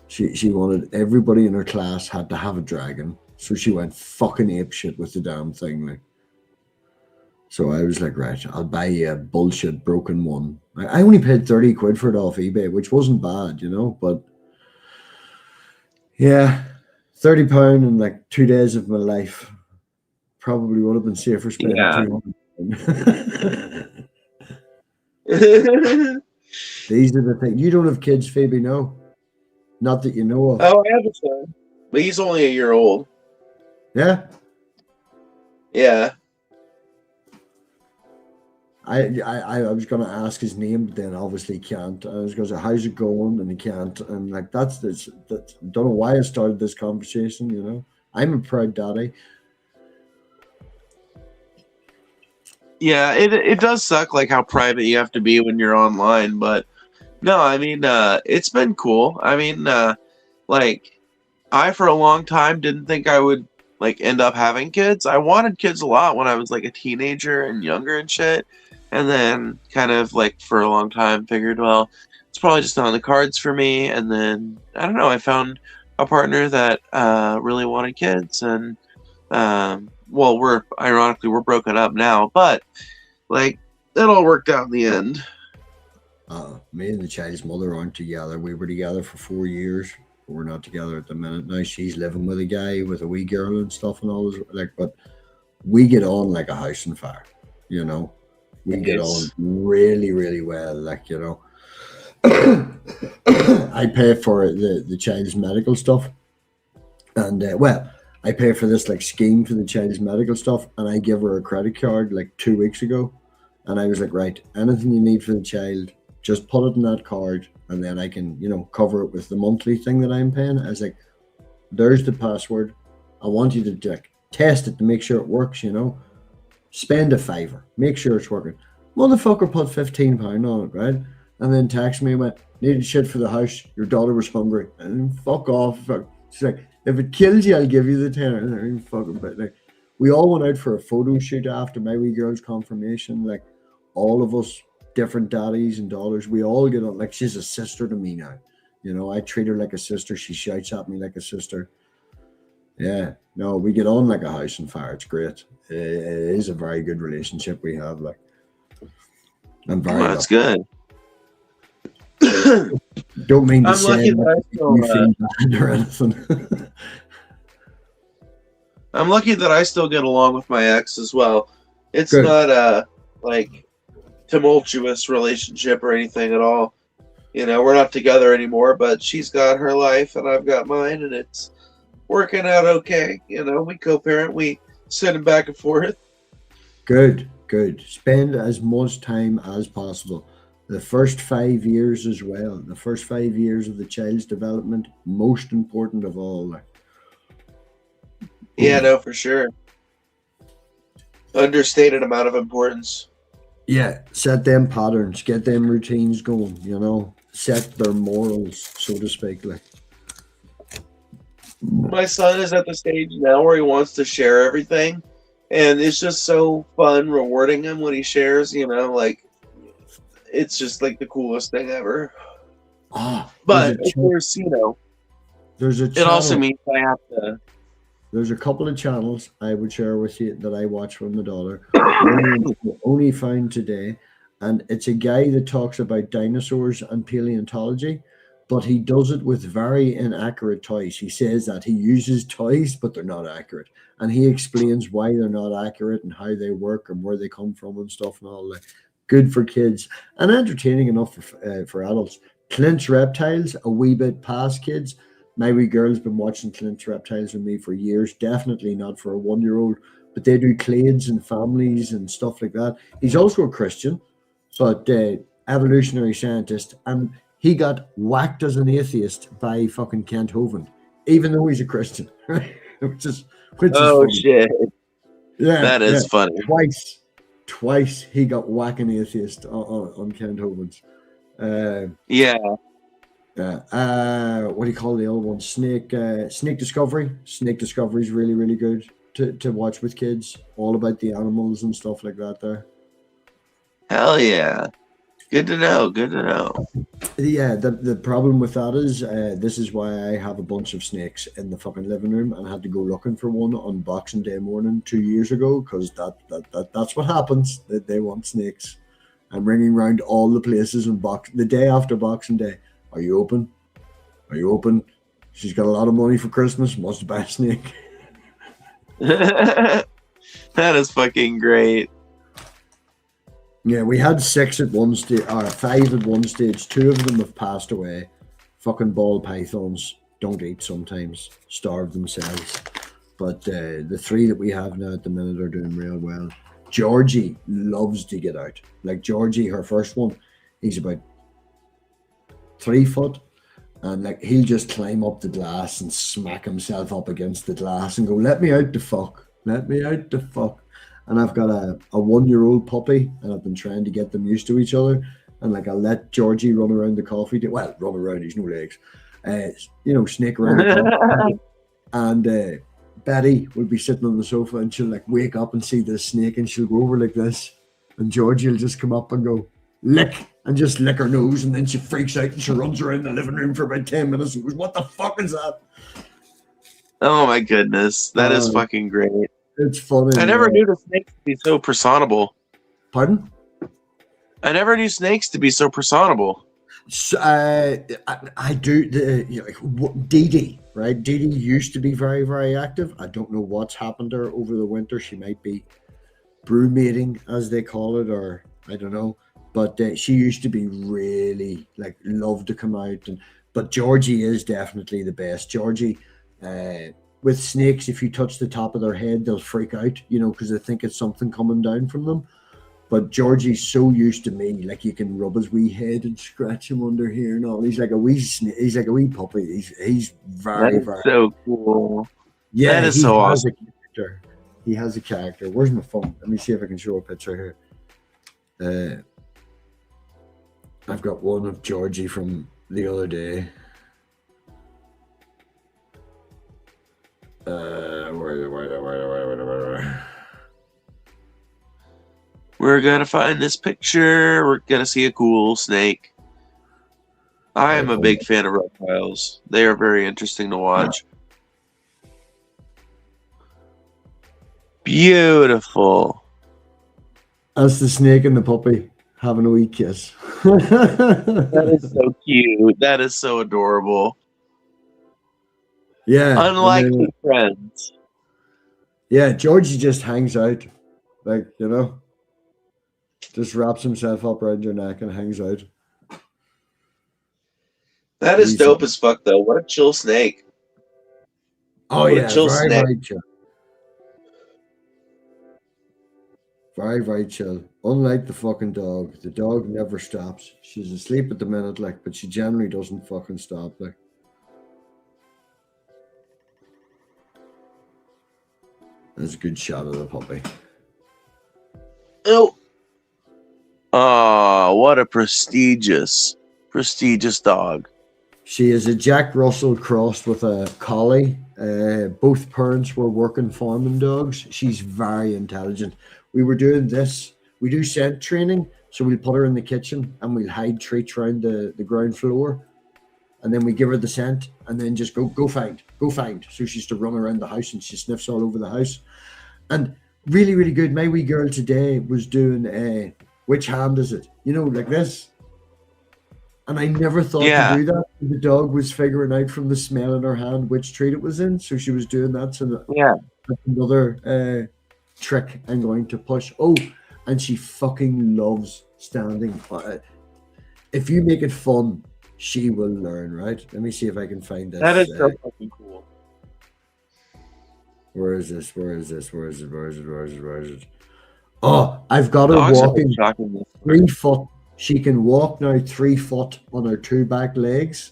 She wanted everybody in her class had to have a dragon. So she went fucking apeshit with the damn thing. Like, so I was like, right, I'll buy you a bullshit broken one. I only paid 30 quid for it off eBay, which wasn't bad, you know, but yeah, £30 in like 2 days of my life probably would have been safer spending 200. These are the things. You don't have kids, Phoebe, no? Not that you know of. Oh, I have a son. But he's only a year old. Yeah? Yeah. I was going to ask his name, but then obviously can't. I was going to say, how's it going? And he can't. And like, that's don't know why I started this conversation, you know? I'm a proud daddy. Yeah, it does suck like how private you have to be when you're online, but no, I mean it's been cool. I mean like I for a long time didn't think I would like end up having kids. I wanted kids a lot when I was like a teenager and younger and shit. And then kind of like for a long time figured, well, it's probably just not on the cards for me. And then I don't know, I found a partner that really wanted kids, and well, we're broken up now, but like it all worked out in the end. Me and the child's mother aren't together. We were together for 4 years. We're not together at the minute. Now she's living with a guy with a wee girl and stuff and all this, like, but we get on like a house on fire, you know. We get on really, really well, like, you know. I pay for the child's medical stuff, and well, I pay for this like scheme for the child's medical stuff, and I give her a credit card like 2 weeks ago, and I was like, right, anything you need for the child, just put it in that card, and then I can, you know, cover it with the monthly thing that I'm paying. I was like, there's the password. I want you to like test it to make sure it works, you know. Spend a fiver, make sure it's working. Motherfucker put £15 on it, right? And then text me and went, needed shit for the house, your daughter was hungry. And fuck off. She's like, if it kills you, I'll give you the tenner. And fucking, but like, we all went out for a photo shoot after my wee girl's confirmation. Like, all of us, different daddies and daughters, we all get on. Like, she's a sister to me now. You know, I treat her like a sister. She shouts at me like a sister. Yeah, no, we get on like a house on fire. It's great. It is a very good relationship we have. Like, I'm very. Well, that's good. Don't mean to I'm say lucky that I you feel still, bad or anything. I'm lucky that I still get along with my ex as well. It's Good. not a like tumultuous relationship or anything at all. You know, we're not together anymore, but she's got her life and I've got mine, and it's working out okay. You know, we co-parent, we send them back and forth. Good. Spend as much time as possible. The first 5 years as well. The first 5 years of the child's development, most important of all. Like. Yeah, no, for sure. Understated amount of importance. Yeah, set them patterns, get them routines going, you know, set their morals, so to speak. Like. My son is at the stage now where he wants to share everything, and it's just so fun rewarding him when he shares, you know, like, it's just like the coolest thing ever. But of course, you know, there's a it also means I have to. There's a couple of channels I would share with you that I watch with my daughter. Only found today, and it's a guy that talks about dinosaurs and paleontology, but he does it with very inaccurate toys. He says that he uses toys, but they're not accurate, and he explains why they're not accurate and how they work and where they come from and stuff and all that. Good for kids and entertaining enough for adults. Clint's Reptiles, a wee bit past kids. My wee girl's been watching Clint's Reptiles with me for years. Definitely not for a 1-year-old, but they do clades and families and stuff like that. He's also a Christian, but evolutionary scientist, and he got whacked as an atheist by fucking Kent Hovind, even though he's a Christian. which is funny. Shit! Yeah, that is funny. Twice he got whacked an atheist on Kent Hovind. Yeah. What do you call the other one? Snake Discovery. Snake Discovery is really, really good to watch with kids. All about the animals and stuff like that there. Hell yeah. Good to know. Yeah, the problem with that is this is why I have a bunch of snakes in the fucking living room, and I had to go looking for one on Boxing Day morning 2 years ago, because that's what happens. They want snakes. I'm ringing around all the places and the day after Boxing Day. Are you open? She's got a lot of money for Christmas. Wants to buy a snake. That is fucking great. Yeah, we had 6 at one stage, or 5 at one stage. 2 of them have passed away. Fucking ball pythons don't eat sometimes, starve themselves. But the 3 that we have now at the minute are doing real well. Georgie loves to get out. Like Georgie, her first one, he's about 3 foot, and like he'll just climb up the glass and smack himself up against the glass and go, let me out the fuck. And I've got a 1-year-old puppy, and I've been trying to get them used to each other, and like I'll let Georgie run around the coffee run around, he's no legs, snake around the coffee. And Betty will be sitting on the sofa, and she'll like wake up and see this snake, and she'll go over like this, and Georgie will just come up and go, lick, and just lick her nose, and then she freaks out and she runs around the living room for about 10 minutes and goes, what the fuck is that? Oh my goodness, that is fucking great. It's funny. I never knew the snakes to be so personable. Pardon? I never knew snakes to be so personable. So, I do Dee Dee, right? Dee Dee used to be very, very active. I don't know what's happened to her over the winter. She might be brewmating, as they call it, or I don't know. But she used to be really like love to come out, but Georgie is definitely the best. Georgie, with snakes, if you touch the top of their head, they'll freak out, because they think it's something coming down from them. But Georgie's so used to me, like you can rub his wee head and scratch him under here and all. He's like a wee puppy. He's That very, is very, so cool. yeah. That is He so has awesome. a character. He has a character. Where's my phone? Let me see if I can show a picture here. I've got one of Georgie from the other day. Where? We're gonna find this picture. We're gonna see a cool snake. I am a big fan of reptiles. They are very interesting to watch. Beautiful. That's the snake and the puppy having a wee kiss. That is so cute. That is so adorable. Yeah. Unlikely friends. Yeah, Georgie just hangs out. Like, you know, just wraps himself up around your neck and hangs out. That is dope as fuck, though. What a chill snake. Oh, what yeah. a chill Very, snake. very chill. Very, very chill. Unlike the fucking dog. The dog never stops. She's asleep at the minute, like, but she generally doesn't fucking stop, like. That's a good shot of the puppy. Oh. Oh, what a prestigious dog. She is a Jack Russell crossed with a collie. Both parents were working farming dogs. She's very intelligent. We were doing this. We do scent training, so we'll put her in the kitchen and we'll hide treats around the ground floor. And then we give her the scent and then just go find. So she's to run around the house and she sniffs all over the house. And really, really good. My wee girl today was doing which hand is it? You know, like this. And I never thought to do that. The dog was figuring out from the smell in her hand which treat it was in. So she was doing that. So that's another trick I'm going to push. Oh, and she fucking loves standing. If you make it fun, she will learn, right? Let me see if I can find this. That is so fucking cool. Where is this? Oh, I've got her walking 3 foot. She can walk now 3 foot on her 2 back legs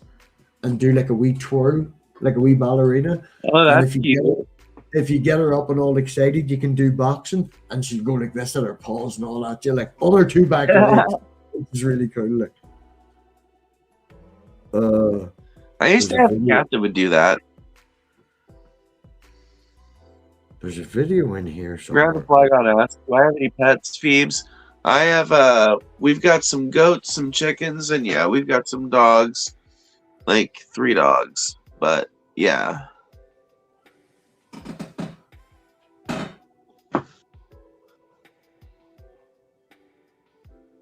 and do like a wee twirl, like a wee ballerina. Oh, that's cute. If you get her up and all excited, you can do boxing and she'll go like this at her paws and all that. You're like on her 2 back legs. It's really cool. Like, I used to have a cat that would do that. There's a video in here somewhere. Ground flag on ask. Do I have any pets, Phoebes? I have we've got some goats, some chickens, and yeah, we've got some dogs. Like 3 dogs. But yeah.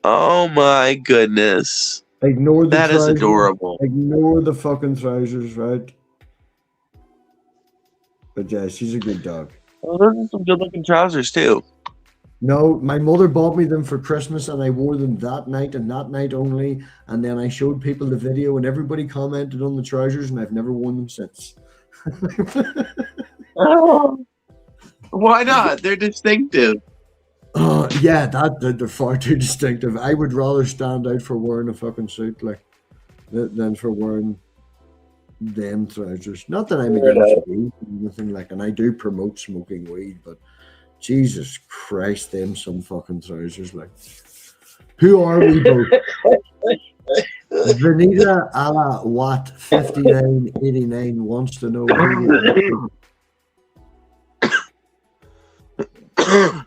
Oh my goodness. Ignore the That is trousers. adorable. Ignore the fucking trousers, right? But yeah, she's a good dog. Oh, those are some good looking trousers too. No, my mother bought me them for Christmas and I wore them that night and that night only. And then I showed people the video and everybody commented on the trousers and I've never worn them since. Oh, why not? They're distinctive. Oh, yeah, they're far too distinctive. I would rather stand out for wearing a fucking suit like than for wearing them trousers. Not that I'm against weed or anything like, and I do promote smoking weed, but Jesus Christ, them some fucking trousers like. Who are we both? Vanita a la Watt 5989 wants to know who we are.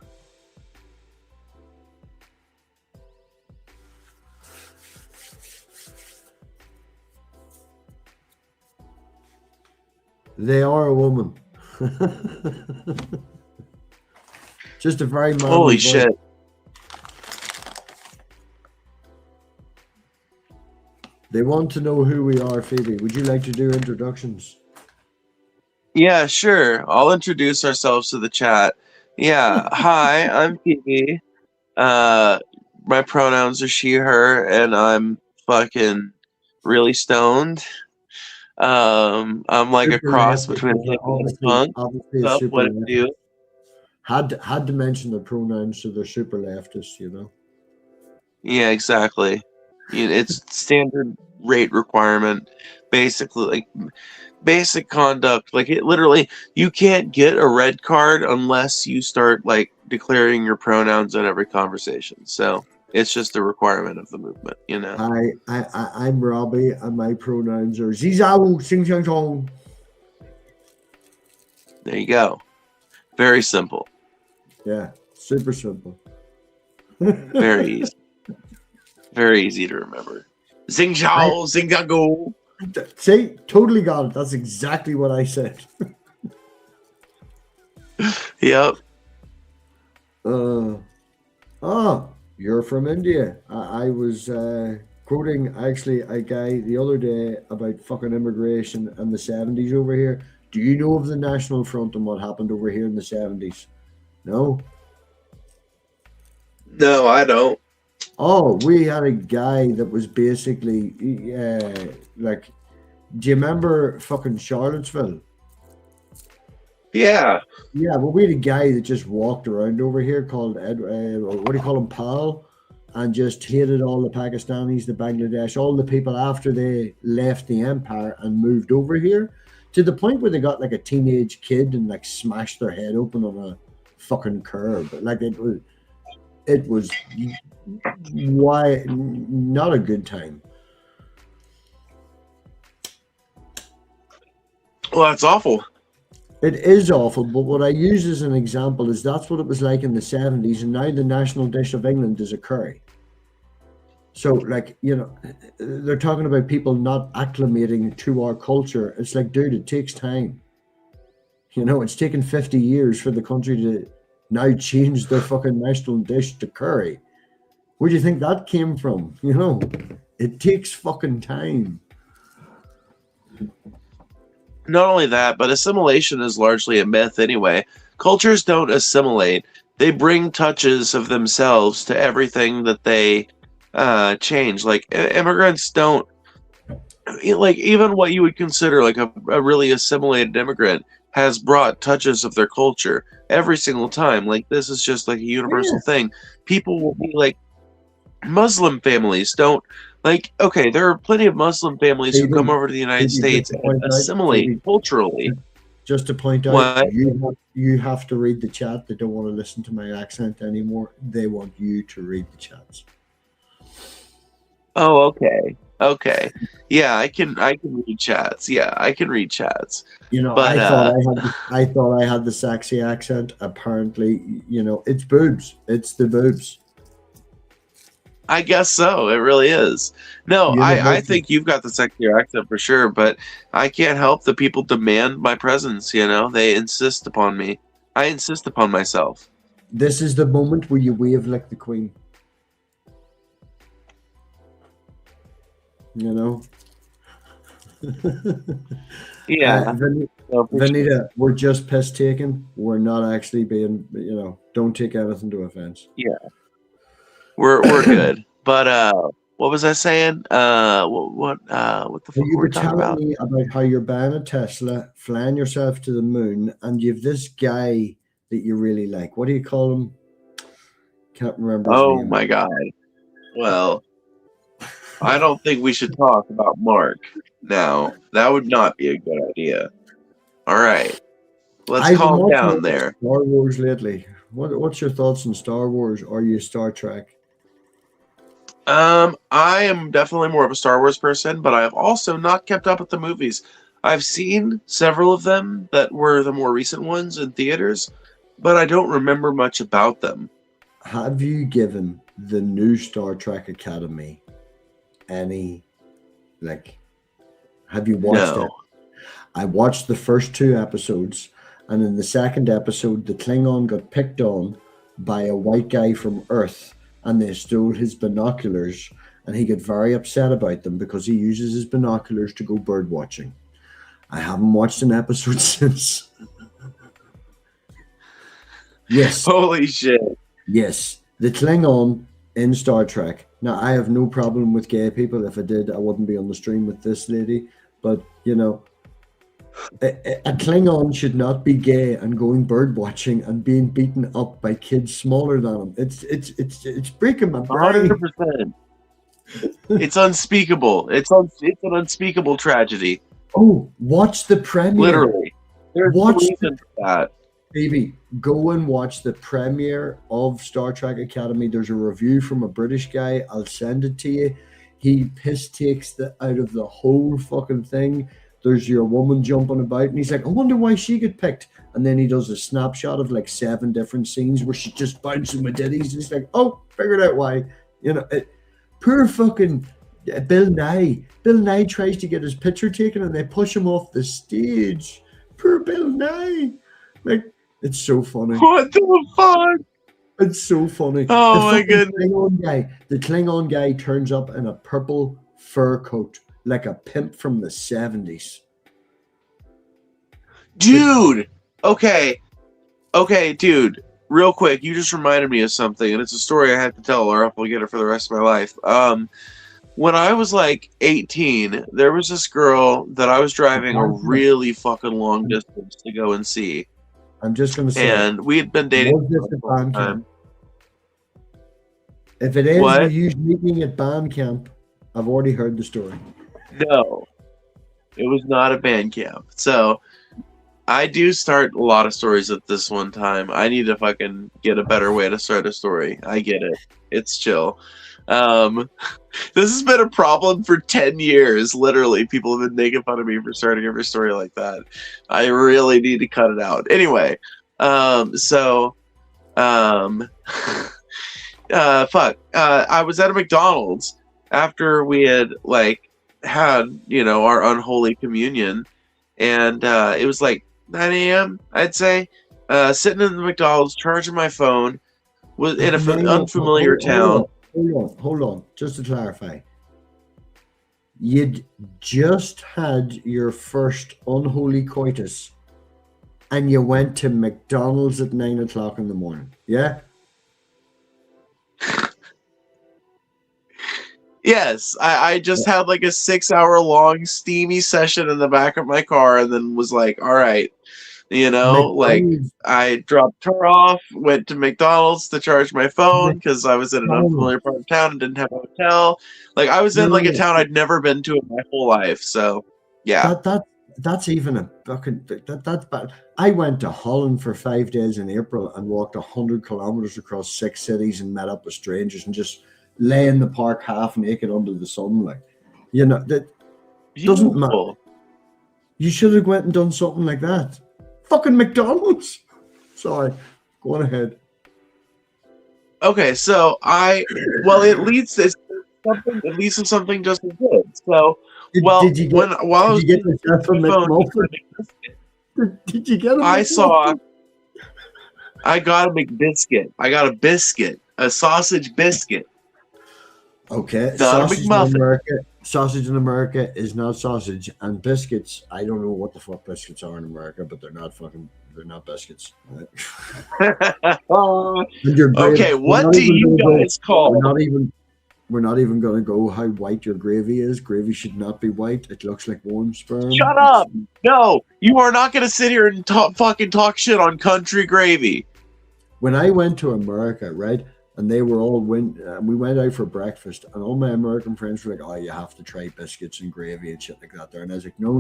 They are a woman. Just a very manly Holy voice. shit. They want to know who we are, Phoebe. Would you like to do introductions? Yeah, sure. I'll introduce ourselves to the chat. Yeah. Hi, I'm Phoebe. My pronouns are she, her, and I'm fucking really stoned. I'm like a cross between a hippie and a punk. What's up? What do you do? had to mention their pronouns, so they're super leftist, you know. Yeah, exactly. It's standard rate requirement, basically, like basic conduct. Like it literally, you can't get a red card unless you start like declaring your pronouns in every conversation. So it's just a requirement of the movement, you know. I'm Robbie, and my pronouns are Zizao Sing Chang Chong. There you go. Very simple. Yeah, super simple. Very easy. Very easy to remember. Zing Zhao, Zing Go. See, totally got it. That's exactly what I said. Yep. You're from India. I was quoting actually a guy the other day about fucking immigration and the 70s over here. Do you know of the National Front and what happened over here in the 70s? No? No, I don't. Oh, we had a guy that was basically like, do you remember fucking Charlottesville? Yeah. Yeah, well, we had a guy that just walked around over here called what do you call him, Pal, and just hated all the Pakistanis, the Bangladesh, all the people after they left the empire and moved over here, to the point where they got like a teenage kid and like smashed their head open on a fucking curb. Like it was why not a good time. Well, that's awful. It is awful, but what I use as an example is that's what it was like in the 70s, and now the national dish of England is a curry. So, like, you know, they're talking about people not acclimating to our culture. It's like, dude, it takes time. You know, it's taken 50 years for the country to now change their fucking national dish to curry. Where do you think that came from? You know, it takes fucking time. Not only that, but assimilation is largely a myth anyway. Cultures don't assimilate. They bring touches of themselves to everything that they change. Like immigrants don't, like even what you would consider like a really assimilated immigrant has brought touches of their culture every single time. Like this is just like a universal thing. People will be like, Muslim families don't, like, okay, there are plenty of Muslim families who come over to the United States and assimilate culturally. Just to point out, you have to read the chat. They don't want to listen to my accent anymore. They want you to read the chats. Oh, okay. Okay. Yeah, I can read chats. Yeah, I can read chats. You know, but, I thought I had the sexy accent. Apparently, you know, it's boobs. It's the boobs. I guess so. It really is. No, I think you've got the sexier accent for sure, but I can't help the people demand my presence, you know? They insist upon me. I insist upon myself. This is the moment where you wave like the Queen. You know? Yeah. Vanita, we're just piss taking. We're not actually being, you know, don't take anything to offense. Yeah. We're good, but what was I saying? What the fuck you were we talking about? Me about how you're buying a Tesla, flying yourself to the moon, and you've this guy that you really like. What do you call him? Can't remember his name. Oh my god! Well, I don't think we should talk about Mark now. That would not be a good idea. All right, let's calm down there. Star Wars lately. What's your thoughts on Star Wars? Or are you Star Trek? I am definitely more of a Star Wars person, but I have also not kept up with the movies. I've seen several of them that were the more recent ones in theaters, but I don't remember much about them. Have you given the new Star Trek Academy any, like, have you watched it? I watched the first 2 episodes, and in the second episode, the Klingon got picked on by a white guy from Earth, and they stole his binoculars, and he got very upset about them because he uses his binoculars to go bird watching. I haven't watched an episode since. Yes. Holy shit. Yes. The Klingon in Star Trek. Now, I have no problem with gay people. If I did, I wouldn't be on the stream with this lady. But, you know, A Klingon should not be gay and going bird watching and being beaten up by kids smaller than him. It's breaking my brain. 100%. It's unspeakable. It's an unspeakable tragedy. Oh, watch the premiere. Literally. There's no Watch reason for that. Baby, go and watch the premiere of Star Trek Academy. There's a review from a British guy. I'll send it to you. He piss takes out of the whole fucking thing. There's your woman jumping about, and he's like, I wonder why she got picked. And then he does a snapshot of like 7 different scenes where she's just bouncing with ditties. And he's like, oh, figured out why. You know, poor fucking Bill Nye. Bill Nye tries to get his picture taken, and they push him off the stage. Poor Bill Nye. Like, it's so funny. What the fuck? It's so funny. Oh my goodness. The Klingon guy turns up in a purple fur coat, like a pimp from the 70s. Dude! Okay, dude. Real quick, you just reminded me of something, and it's a story I have to tell, or I'll forget it for the rest of my life. When I was like 18, there was this girl that I was driving a really fucking long distance to go and see. I'm just going to say, and we had been dating was this for at a long band time. camp? If it is, What? we use meeting at band camp. I've already heard the story. No, it was not a band camp. So I do start a lot of stories at this one time. I need to fucking get a better way to start a story. I get it. It's chill. This has been a problem for 10 years. Literally, people have been making fun of me for starting every story like that. I really need to cut it out. Anyway, I was at a McDonald's after we had had our unholy communion, and it was like 9 a.m. I'd say, sitting in the McDonald's charging my phone, was in an unfamiliar town. Hold on, just to clarify. You'd just had your first unholy coitus and you went to McDonald's at 9 o'clock in the morning, yeah? Yes, I just had like a 6-hour long steamy session in the back of my car, and then was like, all right, I dropped her off, went to McDonald's to charge my phone because I was in an unfamiliar part of town and didn't have a hotel. Like, I was in like a town I'd never been to in my whole life. So yeah, that's even a fucking that's bad. I went to Holland for 5 days in April and walked 100 kilometers across 6 cities and met up with strangers and just lay in the park half naked under the sun. Like, that doesn't matter. You should have went and done something like that. Fucking McDonald's. Sorry, go on ahead. Okay, so it leads to something just as good. So, did you get yourself a McMuffin? Did you get a McMuffin? I got a McBiscuit. I got a biscuit, a sausage biscuit. Okay, not sausage in America is not sausage, and biscuits, I don't know what the fuck biscuits are in America, but they're not biscuits. Okay, what do you guys call? We're not even going to go how white your gravy is. Gravy should not be white. It looks like warm sperm. Shut up! No, you are not going to sit here and talk shit on country gravy. When I went to America, right? And they were all we went out for breakfast, and all my American friends were like, "Oh, you have to try biscuits and gravy and shit like that there." And I was like, "No."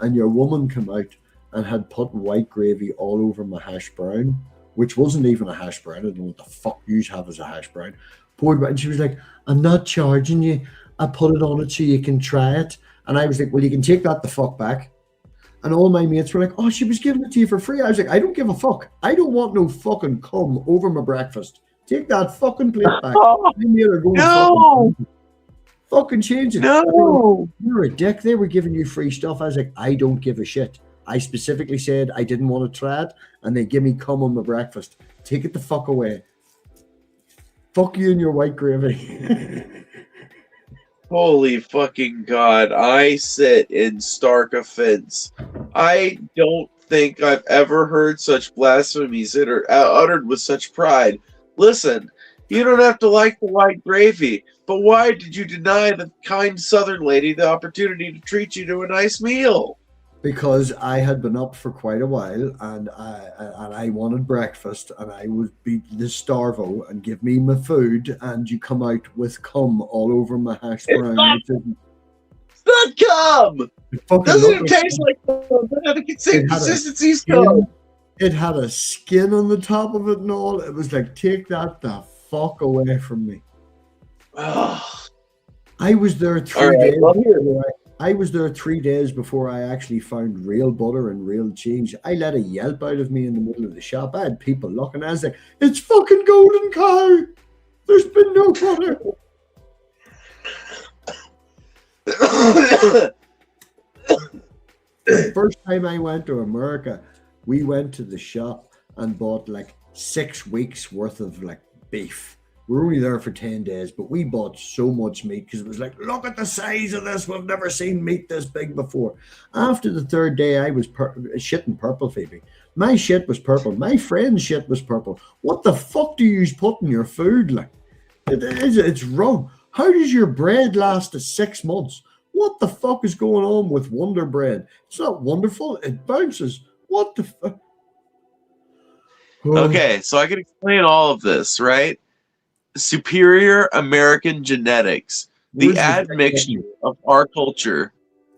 And your woman came out and had put white gravy all over my hash brown, which wasn't even a hash brown. I don't know what the fuck you have as a hash brown. Poured it, and she was like, "I'm not charging you. I put it on it so you can try it." And I was like, "Well, you can take that the fuck back." And all my mates were like, "Oh, she was giving it to you for free." I was like, "I don't give a fuck. I don't want no fucking cum over my breakfast. Take that fucking plate back." No! Fucking change it. No! You're a dick. They were giving you free stuff. I was like, "I don't give a shit. I specifically said I didn't want to try it, and they give me cum on my breakfast. Take it the fuck away. Fuck you and your white gravy." Holy fucking God. I sit in stark offense. I don't think I've ever heard such blasphemies that are uttered with such pride. Listen, you don't have to like the white gravy, but why did you deny the kind Southern lady the opportunity to treat you to a nice meal? because I had been up for quite a while, and I wanted breakfast, and I would beat the starvo and give me my food, and you come out with cum all over my hash brown. It's not cum! Doesn't it taste like cum? The same consistency as cum. It had a skin on the top of it and all. It was like, take that the fuck away from me. I was there 3 days. I was there 3 days before I actually found real butter and real cheese. I let a yelp out of me in the middle of the shop. I had people looking. I was like, it's fucking golden cow. There's been no butter. The first time I went to America, we went to the shop and bought like 6 weeks worth of like beef. We were only there for 10 days, but we bought so much meat because it was like, look at the size of this. We've never seen meat this big before. After the third day, I was shitting purple, Phoebe. My shit was purple. My friend's shit was purple. What the fuck do you put in your food? Like, it's wrong. How does your bread last 6 months? What the fuck is going on with Wonder Bread? It's not wonderful. It bounces. What the fuck? Okay, so I can explain all of this, right? Superior American genetics, the admixture of our culture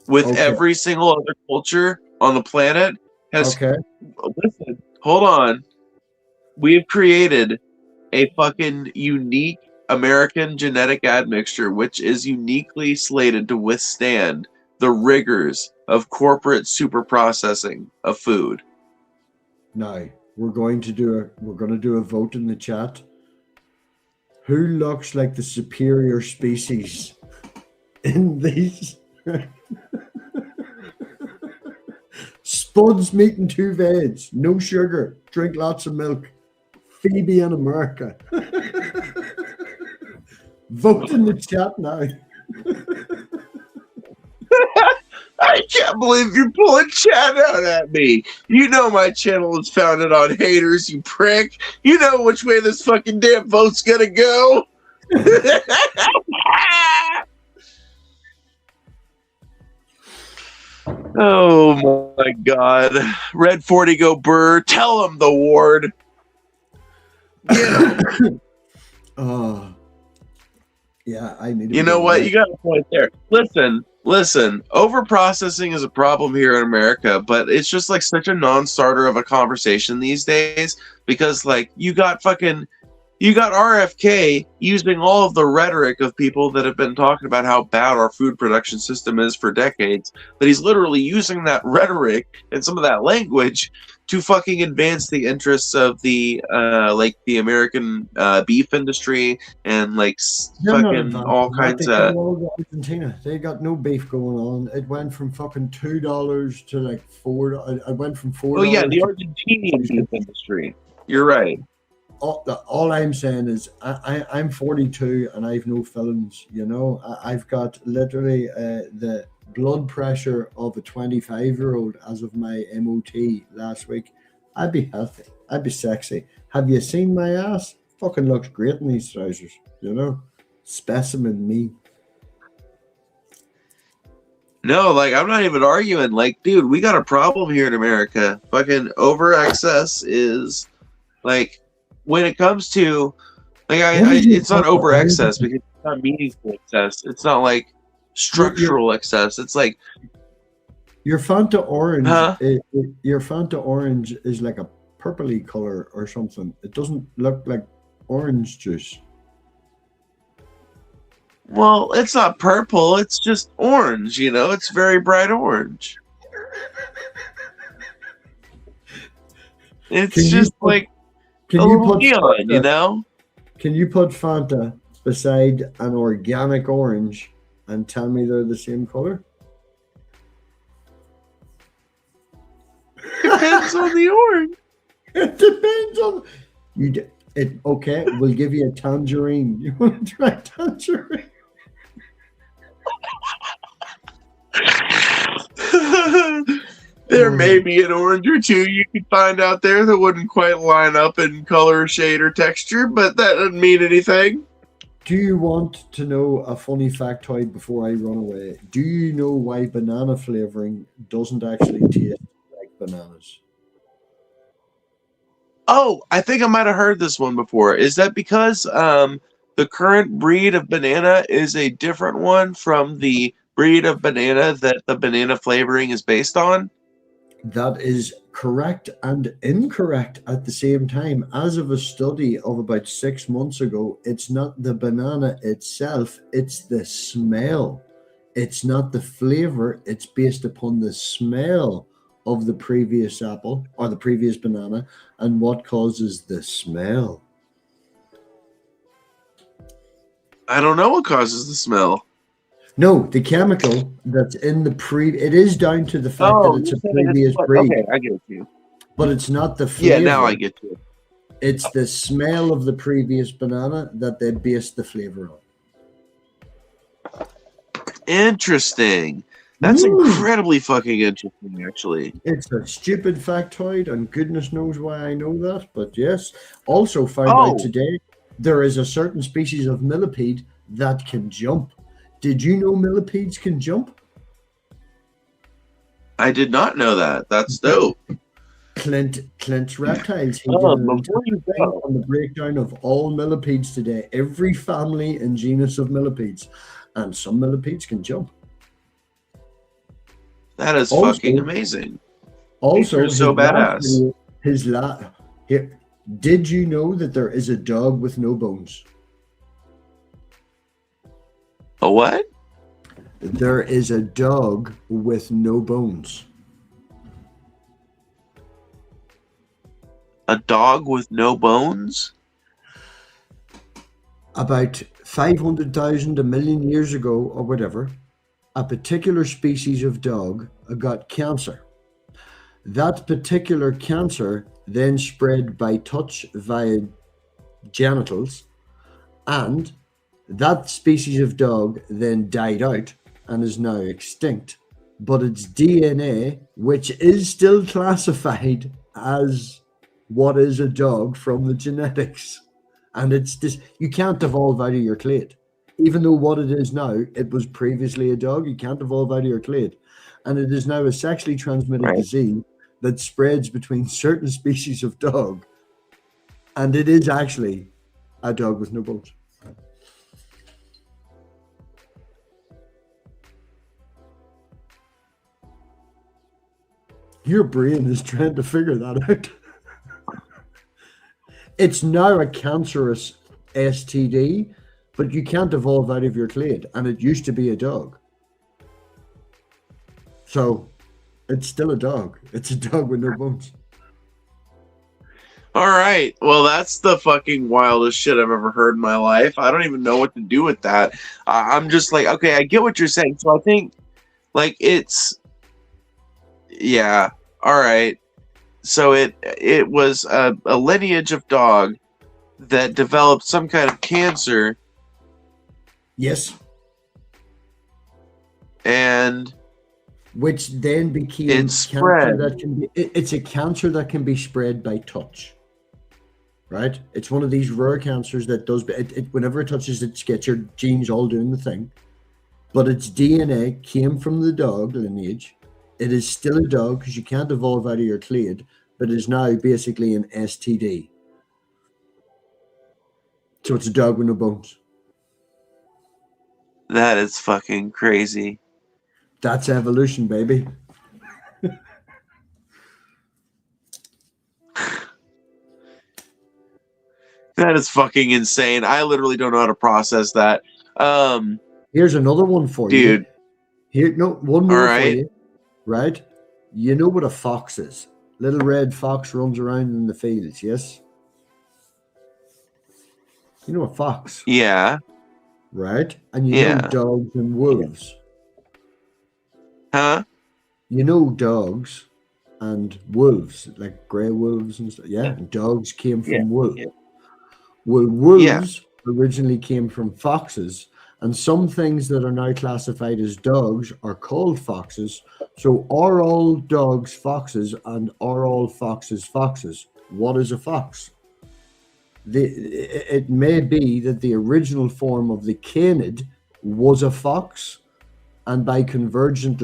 with every single other culture on the planet has. Listen, hold on. We have created a fucking unique American genetic admixture, which is uniquely slated to withstand the rigors of corporate super processing of food. Now we're going to do a vote in the chat. Who looks like the superior species in these? Spuds, meat, and 2 veg. No sugar. Drink lots of milk. Phoebe in America. Vote in the chat now. I can't believe you're pulling chat out at me. You know my channel is founded on haters, you prick. You know which way this fucking damn vote's gonna go. Oh my god. Red 40 go Burr. Tell him the ward. Get him. Yeah, I need to. You know what? You got a point there. Listen, overprocessing is a problem here in America, but it's just like such a non-starter of a conversation these days because like you got RFK using all of the rhetoric of people that have been talking about how bad our food production system is for decades, but he's literally using that rhetoric and some of that language to fucking advance the interests of the American beef industry and like fucking all kinds of Argentina. They got no beef going on. It went from fucking $2 to like $4. It went from $4. Oh yeah, the Argentinian beef industry. You're right. All I'm saying is I'm 42 and I've no fillings. You know, I've got literally the blood pressure of a 25-year-old as of my MOT last week. I'd be healthy. I'd be sexy. Have you seen my ass? Fucking looks great in these trousers. You know, specimen me. No, like I'm not even arguing. Like, dude, we got a problem here in America. Fucking over excess is like when it comes to like it's not over excess because it's not meaningful excess. It's not like structural excess. It's like your Fanta orange. Your Fanta orange is like a purpley color or something. It doesn't look like orange juice. Well, it's not purple. It's just orange. You know, it's very bright orange. It's just like a neon, you know. Can you put Fanta beside an organic orange and tell me they're the same color? Depends on the orange. It depends on you. Okay, we'll give you a tangerine. You want to try tangerine? There may be an orange or two you could find out there that wouldn't quite line up in color, shade, or texture, but that doesn't mean anything. Do you want to know a funny factoid before I run away? Do you know why banana flavoring doesn't actually taste like bananas? Oh, I think I might have heard this one before. Is that because the current breed of banana is a different one from the breed of banana that the banana flavoring is based on? That is correct and incorrect at the same time. As of a study of about 6 months ago, it's not the banana itself, it's the smell. It's not the flavor, it's based upon the smell of the previous apple or the previous banana and what causes the smell. I don't know what causes the smell. No, the chemical that's in the it is down to the fact that Oh, it's you're a saying it's previous what? breed, Okay, I get you. but it's not the Yeah, now I flavor. get you. It's the smell of the previous banana that they based the flavor on. Interesting. That's incredibly fucking interesting, actually. It's a stupid factoid, and goodness knows why I know that. But yes, also found out Oh, today there is a certain species of millipede that can jump. Did you know millipedes can jump? I did not know that. That's dope. Clint's Reptiles. He did an Before entire you thing go, on the breakdown of all millipedes today, every family and genus of millipedes, and some millipedes can jump. that is Also, fucking amazing. also You're his so last badass. video, here, did you know that there is a dog with no bones? A what? There is a dog with no bones. A dog with no bones? About 500,000, a million years ago, or whatever, a particular species of dog got cancer. That particular cancer then spread by touch via genitals, and that species of dog then died out and is now extinct. But its DNA, which is still classified as what is a dog from the genetics, and it's this, you can't evolve out of your clade. Even though what it is now, it was previously a dog, you can't evolve out of your clade. And it is now a sexually transmitted disease that spreads between certain species of dog. And it is actually a dog with no bones. Your brain is trying to figure that out. It's now a cancerous STD, but you can't evolve out of your clade, and it used to be a dog. So it's still a dog. It's a dog with no bones. All right. Well, that's the fucking wildest shit I've ever heard in my life. I don't even know what to do with that. I'm just like, okay, I get what you're saying. So I think, like, it's, yeah, all right. So it was a lineage of dog that developed some kind of cancer. Yes. And which then became it cancer spread. that can be. It's a cancer that can be spread by touch. Right? It's one of these rare cancers that does. Whenever it touches, it gets your genes all doing the thing. But its DNA came from the dog lineage. It is still a dog because you can't evolve out of your clade, but is now basically an STD. So it's a dog with no bones. That is fucking crazy. That's evolution, baby. That is fucking insane. I literally don't know how to process that. Here's another one for dude. you. Here, no, one more for you. Right? You know what a fox is? Little red fox runs around in the fields, yes? You know a fox? Yeah. Right? And you know dogs and wolves. Huh? You know dogs and wolves, like grey wolves and stuff. Yeah, and dogs came from wolves. Yeah. Well, wolves originally came from foxes, and some things that are now classified as dogs are called foxes. So are all dogs foxes, and are all foxes foxes? What is a fox? It may be that the original form of the canid was a fox, and by convergent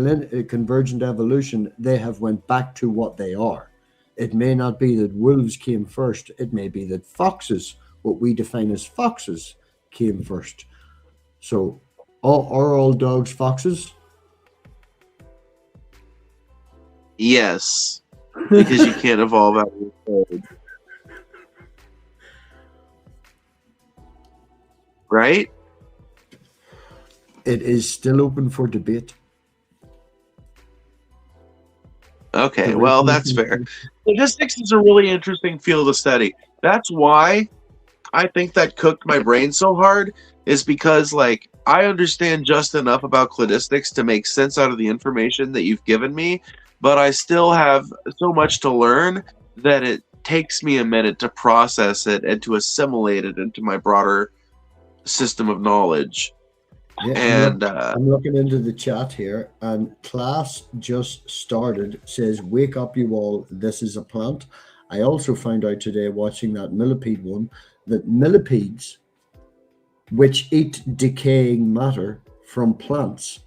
evolution, they have went back to what they are. It may not be that wolves came first. It may be that foxes, what we define as foxes, came first. So, are all dogs foxes? Yes, because you can't evolve out of your code. Right? It is still open for debate. Okay, well, that's fair. Statistics is a really interesting field to study. That's why I think that cooked my brain so hard, is because, like, I understand just enough about cladistics to make sense out of the information that you've given me, but I still have so much to learn that it takes me a minute to process it and to assimilate it into my broader system of knowledge. Yeah, and I'm looking into the chat here, and class just started, says, wake up you all, this is a plant. I also found out today, watching that millipede one, that millipedes, which eat decaying matter from plants,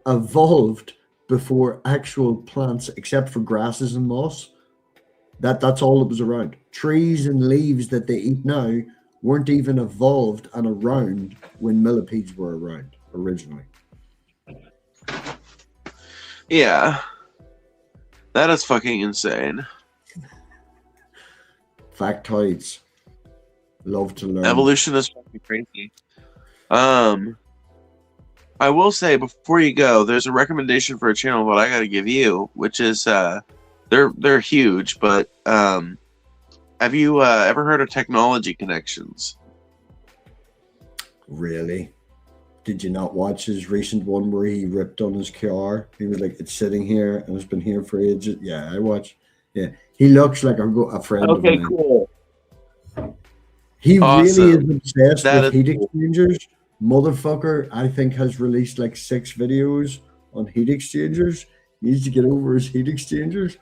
evolved before actual plants, except for grasses and moss. That's all that was around. Trees and leaves that they eat now weren't even evolved and around when millipedes were around originally. Yeah. That is fucking insane. Factoids. Love to learn. Evolution is fucking crazy. I will say, before you go, there's a recommendation for a channel that I gotta give you, which is they're huge, but have you ever heard of Technology Connections? Really? Did you not watch his recent one where he ripped on his car? He was like, it's sitting here and it's been here for ages. Yeah, I watched. Yeah, he looks like a friend of mine. Okay, cool. He Awesome. really is obsessed with heat cool. exchangers. Motherfucker, I think, has released like 6 videos on heat exchangers. He needs to get over his heat exchangers.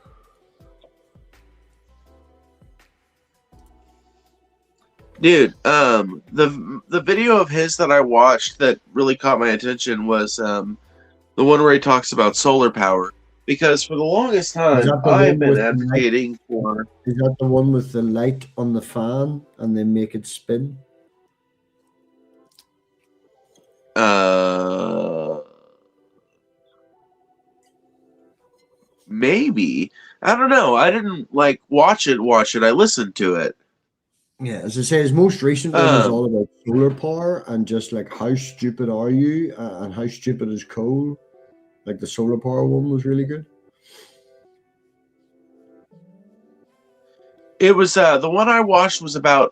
Dude, the video of his that I watched that really caught my attention was the one where he talks about solar power. Because for the longest time, I've been advocating for... Is that the one with the light on the fan and they make it spin? Maybe. I don't know. I didn't like watch it. I listened to it. Yeah, as I say, his most recent one was all about solar power and just like how stupid are you and how stupid is coal. Like the solar power one was really good. It was the one I watched was about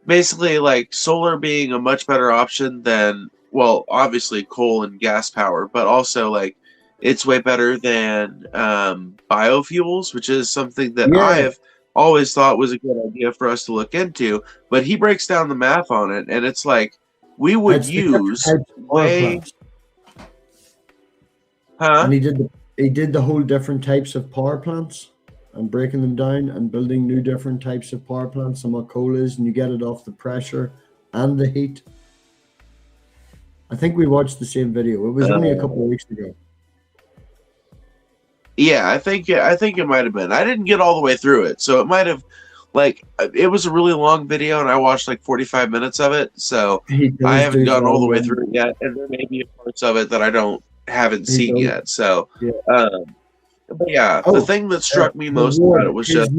basically like solar being a much better option than, well, obviously coal and gas power, but also like it's way better than biofuels, which is something that I have always thought was a good idea for us to look into. But he breaks down the math on it, and it's like we would use way... And he did the whole different types of power plants and breaking them down and building new different types of power plants and what coal is, and you get it off the pressure and the heat. I think we watched the same video. It was only a couple of weeks ago. Yeah, I think it might have been. I didn't get all the way through it, so it might have, like, it was a really long video, and I watched like 45 minutes of it, so I haven't gotten all the way through it yet, and there may be parts of it that I haven't seen yet. So, but yeah, the thing that struck me most about it was just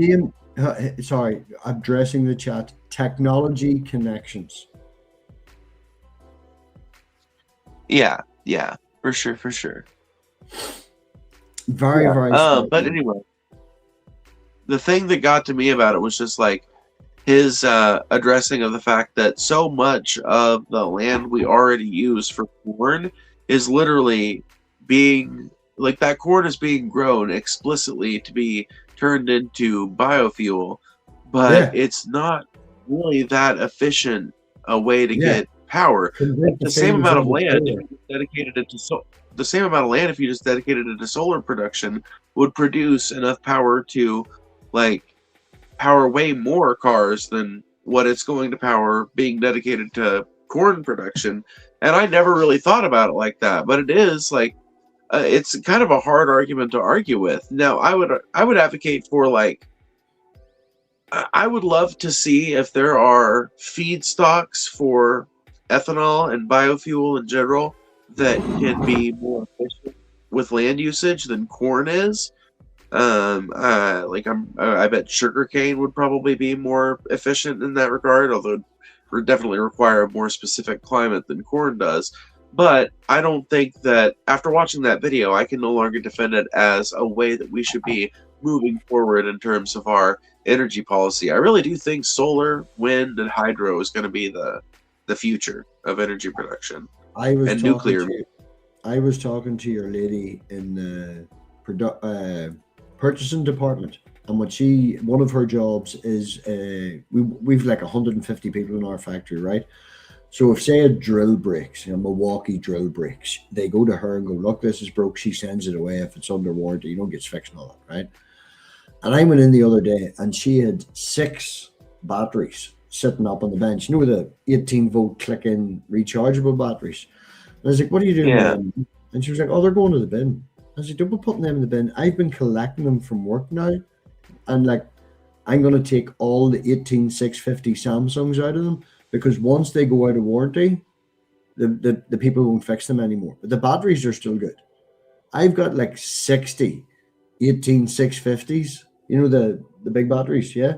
sorry, addressing the chat. Technology Connections. Yeah, for sure. Very. But anyway, the thing that got to me about it was just like his addressing of the fact that so much of the land we already use for corn is literally being, like, that corn is being grown explicitly to be turned into biofuel, but it's not really that efficient a way to get power. The same amount of land, if you dedicated it to the same amount of land, if you just dedicated it to solar production, would produce enough power to, like, power way more cars than what it's going to power being dedicated to corn production. And I never really thought about it like that, but it is like it's kind of a hard argument to argue with. Now, I would advocate for like I would love to see if there are feedstocks for ethanol and biofuel in general that can be more efficient with land usage than corn is. I bet sugarcane would probably be more efficient in that regard, although it would definitely require a more specific climate than corn does. But I don't think that after watching that video, I can no longer defend it as a way that we should be moving forward in terms of our energy policy. I really do think solar, wind, and hydro is going to be the future of energy production. And nuclear. I was talking to your lady in the purchasing department, and one of her jobs is we've like 150 people in our factory, right? So if say a drill breaks, a Milwaukee drill breaks, they go to her and go, look, this is broke. She sends it away. If it's under warranty, gets fixed and all that, right? And I went in the other day and she had 6 batteries sitting up on the bench. The 18-volt click-in rechargeable batteries. And I was like, what are you doing? Yeah. And she was like, oh, they're going to the bin. I was like, don't be putting them in the bin. I've been collecting them from work now. And like, I'm going to take all the 18650 Samsungs out of them, because once they go out of warranty, the people won't fix them anymore. But the batteries are still good. I've got like 60 18650s, the big batteries, yeah?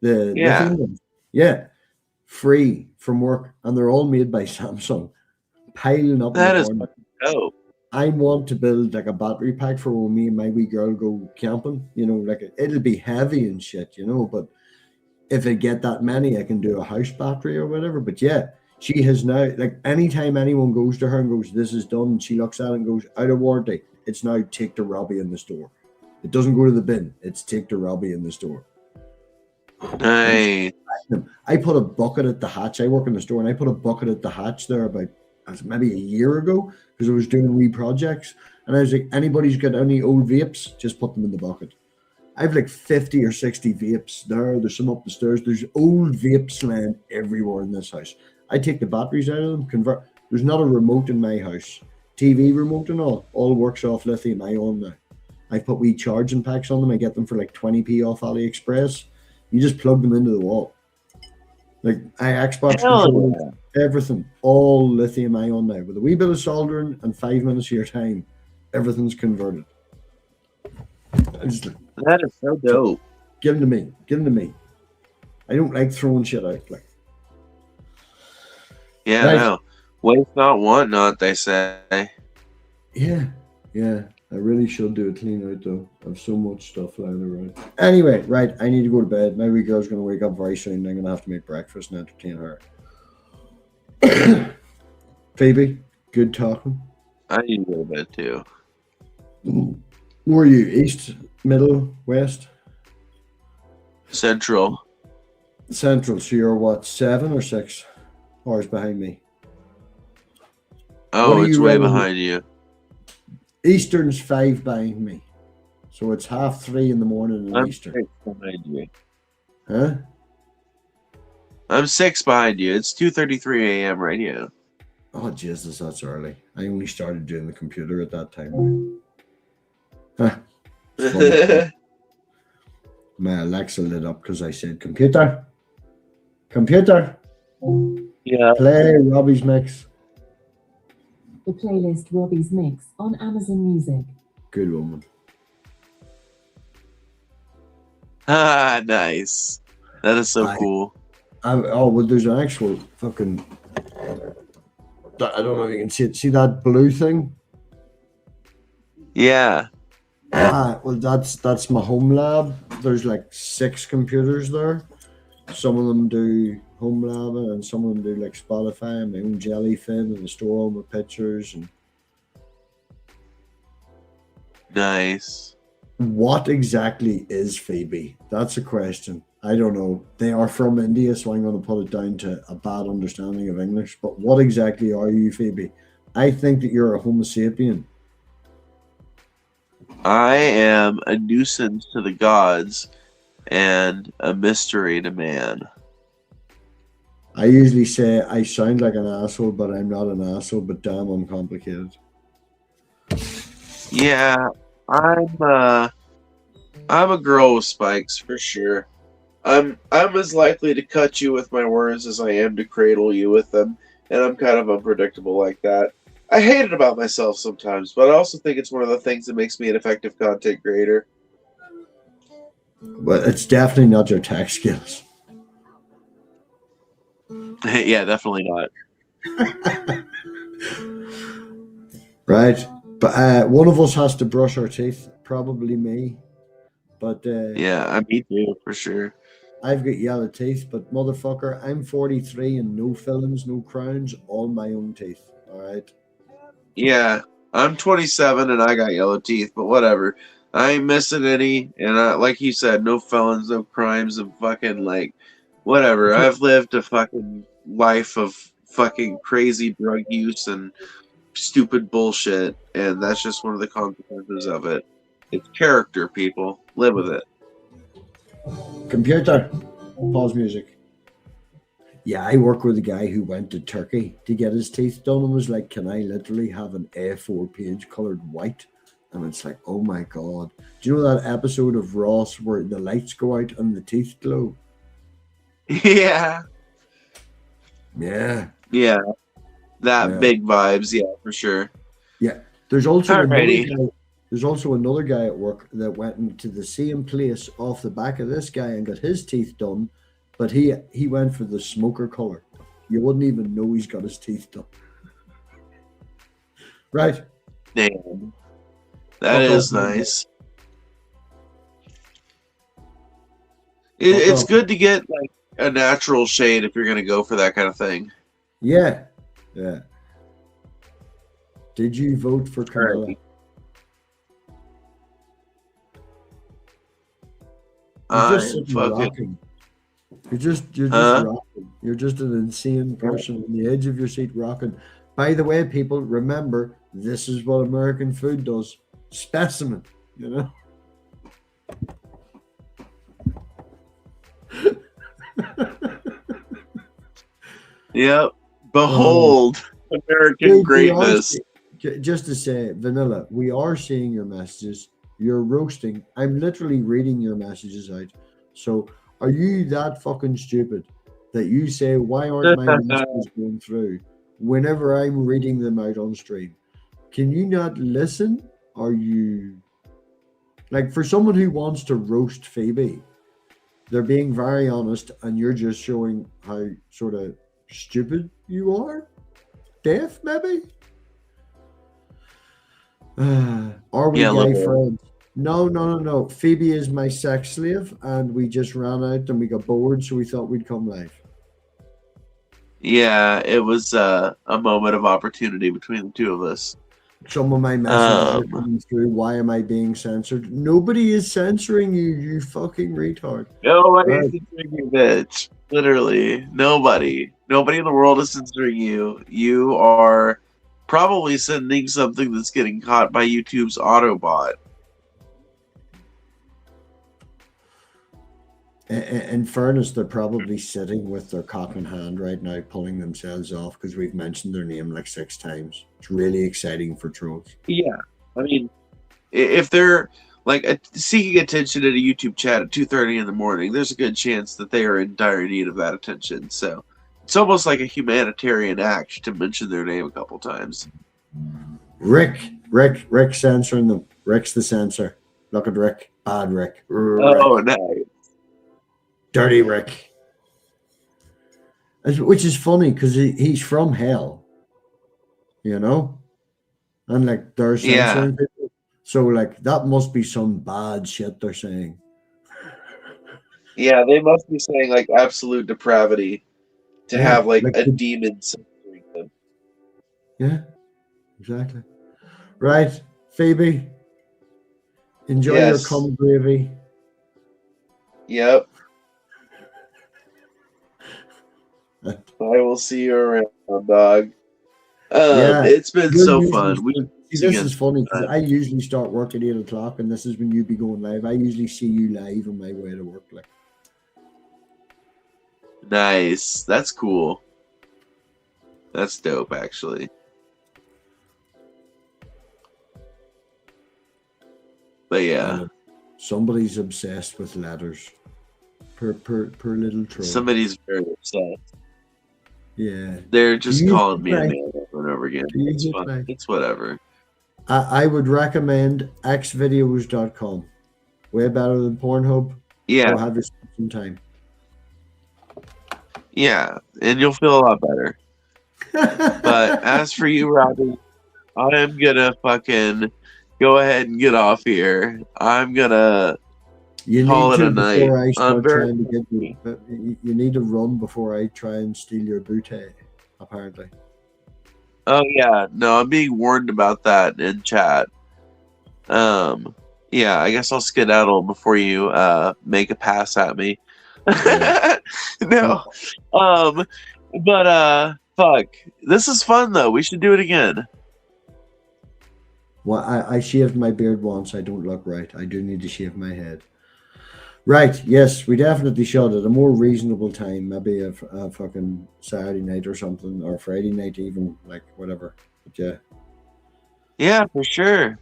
The lithium ones. Yeah. Free from work. And they're all made by Samsung. Piling up. That is dope. I want to build like a battery pack for when me and my wee girl go camping. It'll be heavy and shit, but if I get that many, I can do a house battery or whatever. But yeah, she has now, like, anytime anyone goes to her and goes, this is done, she looks at it and goes, out of warranty, it's now take to Robbie in the store. It doesn't go to the bin, it's take to Robbie in the store. Nice. I put a bucket at the hatch. I work in the store, and I put a bucket at the hatch there about maybe a year ago, because I was doing wee projects, and I was like, anybody's got any old vapes, just put them in the bucket. I have like 50 or 60 vapes there. There's some up the stairs. There's old vapes land everywhere in this house. I take the batteries out of them, convert. There's not a remote in my house. TV remote and all works off lithium ion now. I put wee charging packs on them. I get them for like 20p off AliExpress. You just plug them into the wall. Like Xbox controllers, everything, all lithium ion now. With a wee bit of soldering and 5 minutes of your time, everything's converted. That is so dope. Give them to me. I don't like throwing shit out. Like, yeah, right. No. Waste not, want not, they say. Yeah. I really should do a clean out though. I have so much stuff lying around. Anyway, right, I need to go to bed. My wee girl's going to wake up very soon, and I'm going to have to make breakfast and entertain her. Phoebe, good talking. I need a little bit too. Where are you? East, middle, west? Central. Central. So you're what, 7 or 6 hours behind me? Oh, it's way behind you. Eastern's 5 behind me. So it's 3:30 in the morning in Eastern. 6 behind you. Huh? I'm 6 behind you. It's 2:33 a.m. right now. Oh, Jesus, that's early. I only started doing the computer at that time. Huh. My Alexa lit up because I said, computer. Yeah. Play Robbie's Mix. The playlist Robbie's Mix on Amazon Music. Good woman. Ah, nice. That is so cool. Well, there's an actual fucking... I don't know if you can see it. See that blue thing? Yeah. Well, that's my home lab. There's like 6 computers there. Some of them do home lab, and some of them do like Spotify and my own jellyfin, and I store all my pictures. And nice. What exactly is Phoebe? That's a question. I don't know. They are from India, so I'm going to put it down to a bad understanding of English. But what exactly are you, Phoebe? I think that you're a Homo sapien. I am a nuisance to the gods and a mystery to man. I usually say I sound like an asshole, but I'm not an asshole. But damn, I'm complicated. Yeah, I'm a girl with spikes for sure. I'm as likely to cut you with my words as I am to cradle you with them, and I'm kind of unpredictable like that. I hate it about myself sometimes, but I also think it's one of the things that makes me an effective content creator. But it's definitely not your tech skills. Yeah, definitely not. Right? But one of us has to brush our teeth, probably me. But Yeah, me too, for sure. I've got yellow teeth, but motherfucker, I'm 43 and no fillings, no crowns, all my own teeth. All right. Yeah, I'm 27 and I got yellow teeth, but whatever. I ain't missing any, and like you said, no felons, no crimes, and fucking like, whatever. I've lived a fucking life of fucking crazy drug use and stupid bullshit, and that's just one of the consequences of it. It's character, people. Live with it. Computer, pause music. Yeah, I work with a guy who went to Turkey to get his teeth done and was like, "Can I literally have an A4 page colored white?" And it's like, oh my god. Do you know that episode of Ross where the lights go out and the teeth glow? Yeah, Yeah. yeah, that Yeah. big vibes. Yeah, for sure. Yeah. There's also Alrighty. another guy at work that went into the same place off the back of this guy and got his teeth done, but he went for the smoker color. You wouldn't even know he's got his teeth done. Right. Damn, that Fuck is off, man. nice. Fuck It's off. good to get like a natural shade if you're gonna go for that kind of thing. Yeah. Yeah. Did you vote for Camilla? Alright. You're just I'm sitting fucking. rocking. You're just Huh? rocking. You're just an insane person on the edge of your seat rocking. By the way, people, remember this is what American food does. Specimen, you know? Yep. Behold American Dude, greatness. Just to say, Vanilla, we are seeing your messages. You're roasting. I'm literally reading your messages out. So are you that fucking stupid that you say, why aren't my messages going through whenever I'm reading them out on stream? Can you not listen? Are you like, for someone who wants to roast Phoebe, they're being very honest and you're just showing how sort of stupid you are? Deaf, maybe? Are we Yeah, a gay little bit. friends? No. Phoebe is my sex slave, and we just ran out and we got bored, so we thought we'd come live. Yeah, it was a moment of opportunity between the two of us. Some of my messages are Um, coming through. Why am I being censored? Nobody is censoring you, you fucking retard. Nobody's Right. censoring you, bitch. Literally, nobody. Nobody in the world is censoring you. You are probably sending something that's getting caught by YouTube's Autobot. In fairness, they're probably sitting with their cock in hand right now, pulling themselves off because we've mentioned their name like 6 times. It's really exciting for trolls. Yeah, I mean, if they're like seeking attention at a YouTube chat at 2:30 in the morning, there's a good chance that they are in dire need of that attention. So it's almost like a humanitarian act to mention their name a couple times. Rick censoring them. Rick's the censor. Look at Rick. Bad Rick. Oh, nice. Dirty Rick. Which is funny because he's from hell, you know? And like they're censoring people. So like that must be some bad shit they're saying. Yeah, they must be saying like absolute depravity to Yeah, have like like a the- demon censoring them. Yeah, exactly. Right, Phoebe. Enjoy your Yes. cum gravy. Yep. I will see you around, dog. Yeah. It's been You're so usually- fun. See, this is funny because I usually start work at 8 o'clock and this is when you be going live. I usually see you live on my way to work. Like, Nice. That's cool. That's dope, actually. But yeah, somebody's obsessed with letters. Per little troll. somebody's very upset. Yeah. They're just you calling me a try? man over and over again. Do you It's just fine. try? It's whatever. I would recommend xvideos.com. Way better than Pornhub. Yeah, Go have yourself some time. yeah, and you'll feel a lot better. But as for you, Robbie, I am gonna fucking go ahead and get off here. I'm gonna you call need it to a night. before I I'm start very trying to get you need to run before I try and steal your booty, apparently. Oh yeah, no, I'm being warned about that in chat. Yeah, I guess I'll skedaddle before you make a pass at me. No, but fuck, this is fun though. We should do it again. Well, I shaved my beard once. I don't look right. I do need to shave my head. Right. Yes, we definitely should at a more reasonable time. Maybe a fucking Saturday night or something, or Friday night even, like whatever. But yeah. Yeah, for sure.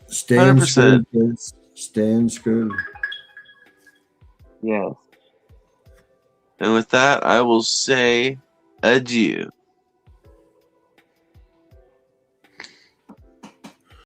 Stay in 100%. school, kids. Stay in school. Yeah. And with that, I will say adieu.